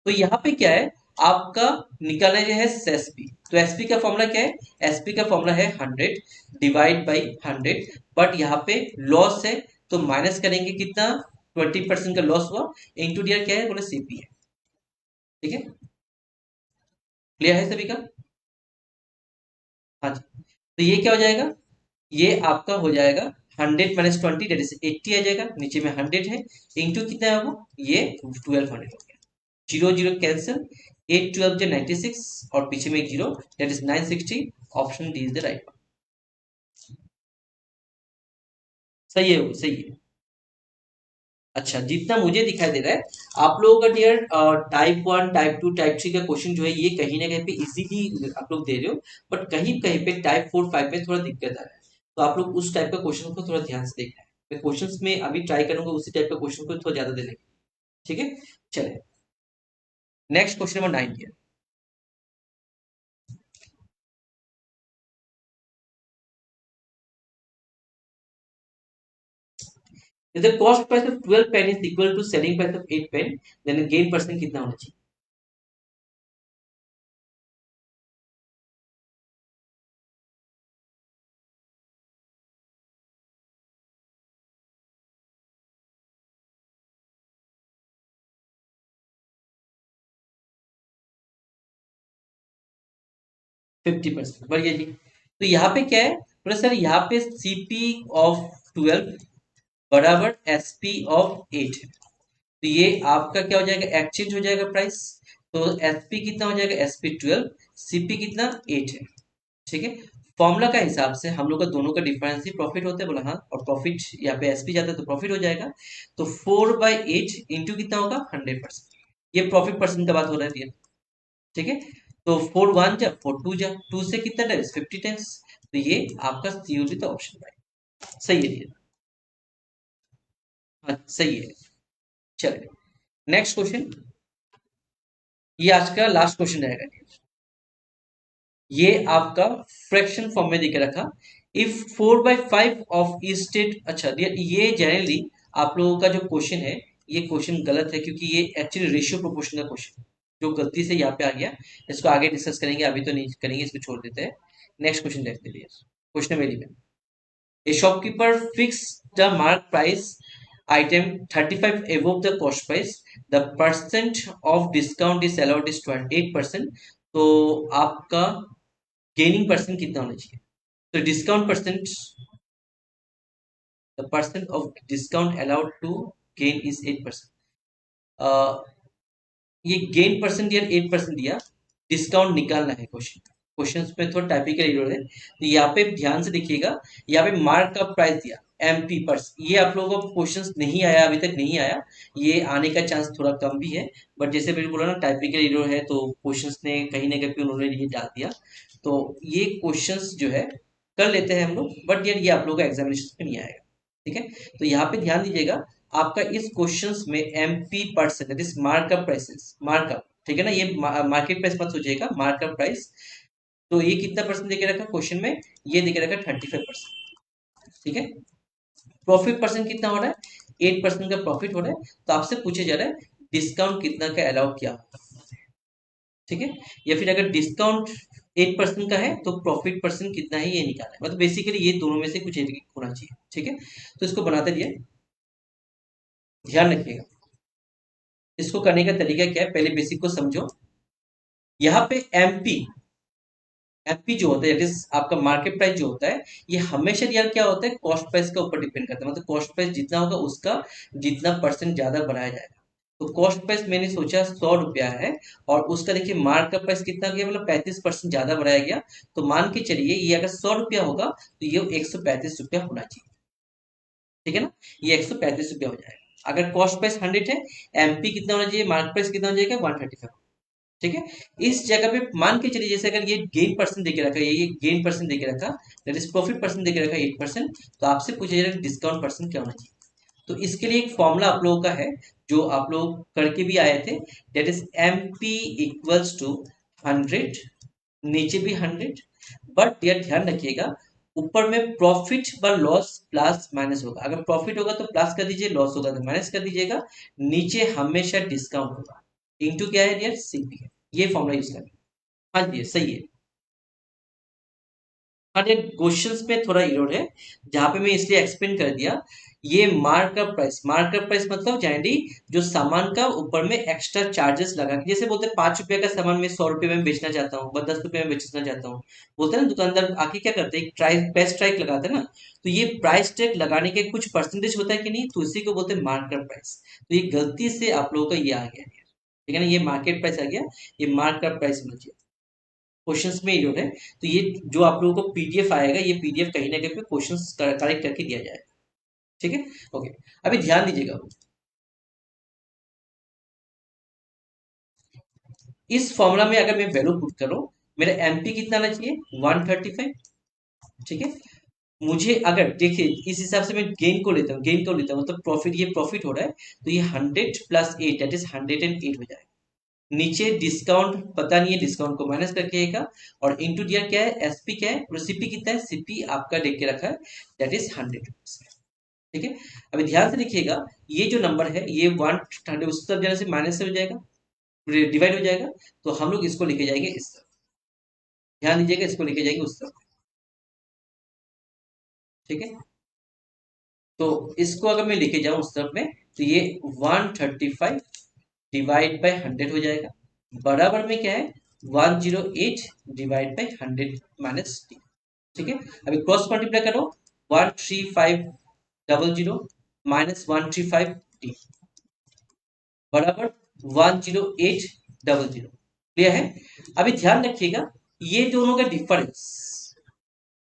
तो यहाँ पे क्या है, आपका निकालना जो है एसपी, तो एसपी का फॉर्मूला क्या है, एसपी का फॉर्मूला है 100 डिवाइड बाई 100, बट यहाँ पे लॉस है, तो माइनस करेंगे कितना, 20% का लॉस हुआ, इंटू डियर क्या है, बोले सीपी है। ठीक है, क्लियर है सभी का। हाँ जी। तो ये क्या हो जाएगा, ये आपका हो जाएगा 100 - 20 डेट इज 80 आ जाएगा, नीचे में 100 है, इंटू कितना है वो, ये 1200 हो गया, जीरो जीरो कैंसिल, 8 12 जो 96, और पीछे में एक zero, that is 960। Option D is the right. सही है, वो सही है। अच्छा जितना मुझे दिखाई दे रहा है, आप लोगों का डियर टाइप 1 टाइप 2 टाइप 3 का क्वेश्चन जो है, ये कहीं ना कहीं पे इजीली आप लोग दे रहे हो, बट कहीं कहीं पे टाइप 4 5 में थोड़ा दिक्कत आ रहा है। तो आप लोग उस टाइप का क्वेश्चन को थोड़ा ध्यान से देखना है। मैं क्वेश्चंस में अभी ट्राई करूंगा उसी टाइप का क्वेश्चन को थोड़ा ज्यादा देने की। ठीक है, चले next question number 9 dear. If the cost price of 12 pen is equal to selling price of 8 pen, then gain percent कितना होना चाहिए, 50%। बढ़िया जी। तो यहाँ पे क्या है, बोले सर यहाँ पे सीपी ऑफ 12 बराबर एसपी ऑफ 8 है, तो ये आपका क्या हो जाएगा, एक्सचेंज हो जाएगा प्राइस। तो एसपी कितना हो जाएगा, एसपी 12, सीपी कितना 8 है। ठीक है, फॉर्मूला का हिसाब से हम लोग का दोनों का डिफरेंस ही प्रॉफिट होता है, बोला हाँ, और प्रॉफिट यहाँ पे एसपी जाता है तो प्रॉफिट हो जाएगा। तो 4/8 इंटू कितना होगा 100%। ये प्रॉफिट परसेंट का बात हो रहा है, ठीक है। तो 4 1 जा 4 2 जा 2 से कितना टाइम्स 50 टाइम्स। तो ये आपका सीओडी का ऑप्शन है, सही है ये। हाँ सही है। चलिए नेक्स्ट क्वेश्चन, ये आज का लास्ट क्वेश्चन रहेगा। ये आपका फ्रैक्शन फॉर्म में देके रखा। इफ 4/5 ऑफ स्टेट, अच्छा ये जनरली आप लोगों का जो क्वेश्चन है, ये क्वेश्चन गलत है क्योंकि ये एक्चुअली रेशियो प्रोपोर्शन का क्वेश्चन जो गलती से यहाँ पे आ गया। इसको आगे डिस्कस करेंगे, अभी तो नहीं करेंगे, इसको छोड़ देते हैं। नेक्स्ट क्वेश्चन देखते हैं। क्वेश्चन वेरी में, ए shopkeeper fix the mark price item 35 above the cost price, the percent of discount is allowed is 28%। तो आपका गेनिंग परसेंट कितना होना चाहिए? तो discount percent, the percent of discount allowed to gain is 8%। ये gain percent दिया 8% दिया, discount निकालना है। क्वेश्चन में थोड़ा टाइपिकल एरर है, तो यहाँ पे ध्यान से देखिएगा। यहाँ पे मार्क का प्राइस दिया एमपी पर, ये आप लोगों को क्वेश्चन नहीं आया, अभी तक नहीं आया, ये आने का चांस थोड़ा कम भी है। बट जैसे मैंने बोला ना टाइपिकल एरर है, तो क्वेश्चन ने कहीं ना कहीं उन्होंने ये डाल दिया। तो ये क्वेश्चन जो है कर लेते हैं हम लोग, बट यार ये आप लोगों का एग्जामिनेशन में नहीं आएगा, ठीक है। तो यहाँ पे ध्यान दीजिएगा, आपका इस क्वेश्चंस में MP percent that is markup prices, markup, ठीक है ना, ये मार्केट प्राइस मत सोचिएगा, मार्कअप प्राइस। तो ये कितना परसेंट देके रखा क्वेश्चन में? ये देके रखा 35%, ठीक है। प्रॉफिट परसेंट कितना हो रहा है? 8% का प्रॉफिट हो रहा है। तो आपसे पूछे जा रहा है डिस्काउंट कितना का अलाउ किया होगा, ठीक है। या फिर अगर डिस्काउंट 8% का है तो प्रॉफिट परसेंट कितना है ये निकालना है, मतलब बेसिकली ये दोनों में से कुछ एक होना चाहिए, ठीक है। तो इसको बनाते रहिए, ध्यान रखिएगा। इसको करने का तरीका क्या है, पहले बेसिक को समझो। यहाँ पे एमपी, एमपी जो होता है, आपका मार्केट प्राइस जो होता है, ये हमेशा यार क्या होता है, कॉस्ट प्राइस के ऊपर डिपेंड करता है। मतलब कॉस्ट प्राइस जितना होगा उसका जितना परसेंट ज्यादा बढ़ाया जाएगा। तो कॉस्ट प्राइस मैंने सोचा 100 रुपया है, और उसका देखिए मार्क प्राइस कितना गया, मतलब 35% ज्यादा बढ़ाया गया। तो मान के चलिए ये अगर 100 रुपया होगा तो ये 135 रुपया होना चाहिए, ठीक है ना। ये 135 रुपया हो जाएगा। अगर कॉस्ट प्राइस 100 है, एमपी कितना होना चाहिए, मार्क प्राइस कितना हो जाएगा 135, ठीक है। इस जगह पे मान के चलिए जैसे अगर ये गेन परसेंट देके रखा है, ये गेन परसेंट देके रखा, दैट इज प्रॉफिट परसेंट देके रखा 8%, तो आपसे पूछा जाएगा डिस्काउंट परसेंट क्या होना चाहिए। तो इसके लिए एक फॉर्मूला आप लोगों का है जो आप लोग करके भी आए थे, that is M P equals to 100, नीचे भी 100। बट यार ध्यान रखिएगा, ऊपर में प्रॉफिट व लॉस प्लस माइनस होगा। अगर प्रॉफिट होगा तो प्लस कर दीजिए, लॉस होगा तो माइनस कर दीजिएगा। नीचे हमेशा डिस्काउंट होगा। इंटू क्या है यार, सीपी है। ये फॉर्मूला यूज करना। हाँ जी सही है। हाँ ये क्वेश्चंस में थोड़ा इरोड है, जहां पे मैं इसलिए एक्सप्लेन कर दिया। ये मार्कअप प्राइस, मार्कअप प्राइस मतलब जानडी जो सामान का ऊपर में एक्स्ट्रा चार्जेस लगा के, जैसे बोलते हैं 5 रुपए का सामान मैं 100 रुपए में बेचना चाहता हूँ, 10 रुपए में बेचना चाहता हूँ, बोलते हैं ना दुकानदार आके क्या करते हैं, प्राइस ट्रैक लगाते हैं ना। तो ये प्राइस ट्रैक लगाने के कुछ परसेंटेज होता है कि नहीं, तो इसी को बोलते हैं मार्कअप प्राइस। तो ये गलती से आप लोगों का ये आ गया, ठीक है ना, ये मार्केट प्राइस आ गया, ये मार्कअप प्राइस मिल गया। क्वेश्चंस में इरोड है। तो ये जो आप लोगों को पीडीएफ आएगा, ये पीडीएफ कहीं ना कहीं पे क्वेश्चंस करेक्ट करके दिया जाएगा, ठीक है। ओके, अभी ध्यान दीजिएगा, इस फॉर्मूला में अगर मैं वैल्यू पुट करूं, मेरा एमपी कितना आना चाहिए 135, ठीक है। मुझे अगर देखिए इस हिसाब से मैं गेन को लेता हूँ, गेन को लेता हूँ मतलब प्रॉफिट, ये प्रॉफिट हो रहा है, तो ये 100 + 8 दैट इज 108 हो जाएगा। नीचे डिस्काउंट पता नहीं है, डिस्काउंट को माइनस करके आएगा, और इंटू दिया क्या है, एसपी क्या है, और सीपी कितना है, सीपी आपका देख के रखा है, दैट इज 100, ठीक है। अभी ध्यान से देखिएगा, ये जो नंबर है ये 100 उस तरफ जाने से माइनस से हो जाएगा, डिवाइड हो जाएगा। तो हम लोग इसको लेके जाएंगे इस तरफ, ध्यान दीजिएगा, इसको लेके जाएंगे उस तरफ, ठीक है। तो इसको अगर मैं लेके जाऊं उस तरफ में, तो ये 135 डिवाइड बाय 100 हो जाएगा, बराबर में क्या है 108 डिवाइड बाय 100 - टी, ठीक है। अभी क्रॉस मल्टीप्लाई करो, 13500 -135 टी बराबर 10800, क्लियर है। अभी ध्यान रखिएगा, ये दोनों का डिफरेंस,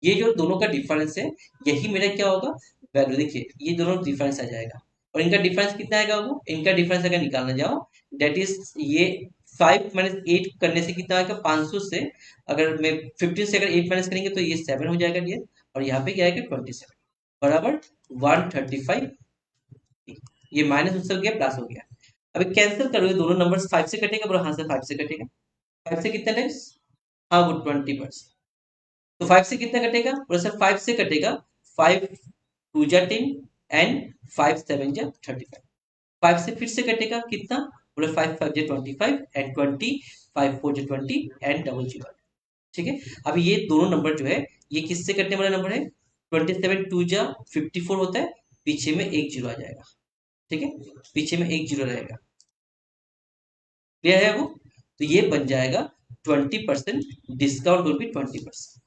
ये जो दोनों का डिफरेंस है, यही मेरा क्या होगा, वैल्यू। देखिए ये दोनों डिफरेंस आ जाएगा, और इनका डिफरेंस कितना आएगा, वो इनका डिफरेंस अगर निकालना जाओ, दैट इज ये 5 - 8 करने से कितना आएगा, 500 से, अगर मैं 15 से अगर 8 माइनस करेंगे तो ये 7 हो जाएगा डियर, और यहाँ पे क्या आएगा 27 बराबर 135। ये माइनस उससे हो गया, प्लस हो गया। अभी कैंसिल करोगे दोनों नंबर, 5 से कटेगा, बोलो हाँ से 5 से कटेगा। 5 से कितना टाइम्स, हाँ वो 20%। तो 5 से कितना कटेगा, बोलो सर 5 से कटेगा, 5 2 जा 10 एंड 5 7 जा 35। 5 से फिर से कटेगा कितना, बोले 5 5 जा 25 एंड 20 5 4 जा 20 एंड डबल जीरो। ठीक है। अब ये दोनों नंबर जो है, ये किससे कटने वाला नंबर है, 27 2 जा 54 होता है, पीछे में एक जीरो आ जाएगा। ठीक है, पीछे में एक जीरो रहेगा, क्लियर है वो। तो ये बन जाएगा 20%, डिस्काउंट विल बी 20%।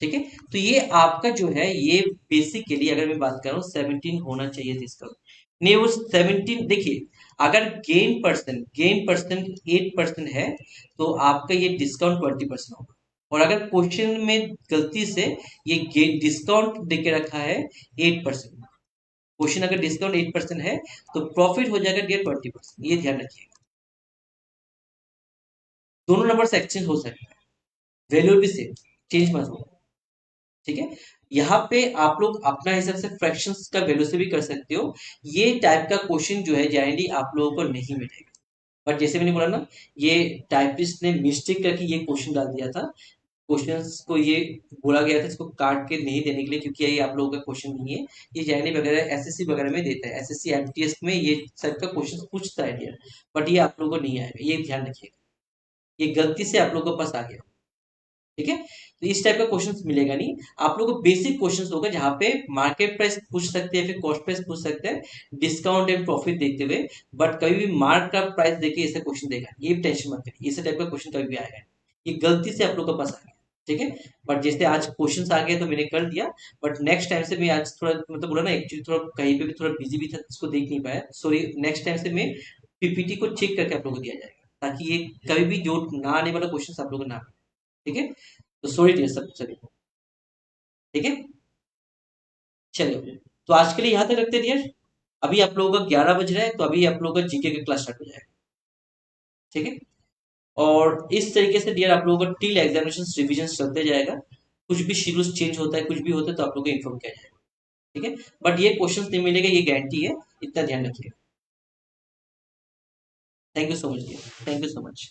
ठीक है, तो ये आपका जो है, ये बेसिकली अगर मैं बात कर रहा हूँ 17 होना चाहिए था इसका, नहीं वो 17। देखिए अगर गेन पर्सन 8% है, तो आपका ये डिस्काउंट 20% होगा। और अगर क्वेश्चन में गलती से ये डिस्काउंट देके रखा है 8%, क्वेश्चन अगर डिस्काउंट 8% है, तो प्रॉफिट हो जाएगा डियर 20%। ये ध्यान रखिएगा, दोनों नंबर से एक्सचेंज हो सकता है, वैल्यू भी सेम, चेंज मत हो। ठीक है, यहाँ पे आप लोग अपना हिसाब से फ्रैक्शंस का वैल्यू से भी कर सकते हो। ये टाइप का क्वेश्चन जो है जनरली आप लोगों को नहीं मिलेगा, बट जैसे मैंने बोला ना, ये टाइपिस्ट ने मिस्टेक करके ये क्वेश्चन डाल दिया था। क्वेश्चंस को ये बोला गया था इसको काट के नहीं देने के लिए, क्योंकि ये आप लोगों का क्वेश्चन नहीं है। ये जनरली वगैरह एसएससी वगैरह में देता है, एसएससी एमटीएस में ये सब का क्वेश्चन पूछता है डियर, बट ये आप लोगों को नहीं आएगा, ये ध्यान रखिएगा। ये गलती से आप लोगों के पास आ गया। ठीक है, तो इस टाइप का क्वेश्चन मिलेगा नहीं। आप लोगों को बेसिक क्वेश्चन होगा जहां पे मार्केट प्राइस पूछ सकते हैं, फिर कॉस्ट प्राइस पूछ सकते हैं, डिस्काउंट एंड प्रॉफिट देखते हुए। बट कभी भी मार्क का प्राइस देके ऐसे क्वेश्चन देगा, ये टेंशन मत करिए, इस टाइप का क्वेश्चन कभी भी आएगा नहीं। ये गलती से आप लोग के पास आ गया। ठीक है, बट जैसे आज क्वेश्चन आ गए तो मैंने कर दिया, बट नेक्स्ट टाइम से मैं आज थोड़ा मतलब बोला ना, एक्चुअली थोड़ा कहीं पे भी थोड़ा बिजी भी था, इसको देख नहीं पाया, सॉरी। नेक्स्ट टाइम से मैं पीपीटी को चेक करके आप लोगों को दिया जाएगा, ताकि ये कभी भी जो ना आने वाला क्वेश्चन आप लोगों को ना आए। ठीक है, तो सॉरी डियर सब सभी को। ठीक है, चलिए तो आज के लिए यहाँ तक रखते हैं डियर। अभी आप लोगों का 11 बज रहा है, तो अभी आप लोगों का जीके का क्लास स्टार्ट हो जाएगा। ठीक है, और इस तरीके से डियर आप लोगों का टिल एग्जामिनेशन रिविजन चलते जाएगा। कुछ भी शेड्यूल चेंज होता है, कुछ भी होता है, तो आप लोगों को इन्फॉर्म किया जाएगा। ठीक है, बट ये क्वेश्चन नहीं मिलेगा, ये गारंटी है, इतना ध्यान रखिएगा। Thank you so much dear, thank you so much.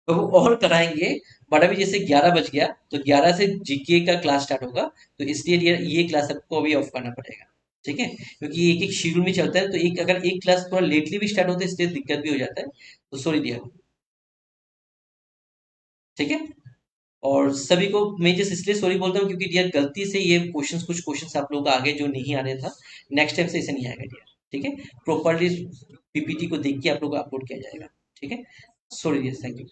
तो वो और कराएंगे, बट अभी जैसे 11 बज गया, तो 11 से जीके का क्लास स्टार्ट होगा, तो इसलिए ये क्लास आपको अभी ऑफ करना पड़ेगा। ठीक है, क्योंकि एक एक शेड्यूल में चलता है, तो एक अगर एक क्लास थोड़ा लेटली भी स्टार्ट होता है, इसलिए दिक्कत भी हो जाता है, तो सॉरी डियर। ठीक है, और सभी को मैं जस्ट इसलिए सॉरी बोलता हूँ, क्योंकि डियर गलती से ये क्वेश्चंस, कुछ क्वेश्चंस आप लोग आगे जो नहीं आने था, नेक्स्ट टाइम से ऐसे नहीं आएगा डियर। ठीक है, प्रॉपरली पीपीटी को देख के आप लोग को अपलोड किया जाएगा। ठीक है, सॉरी डियर, थैंक यू।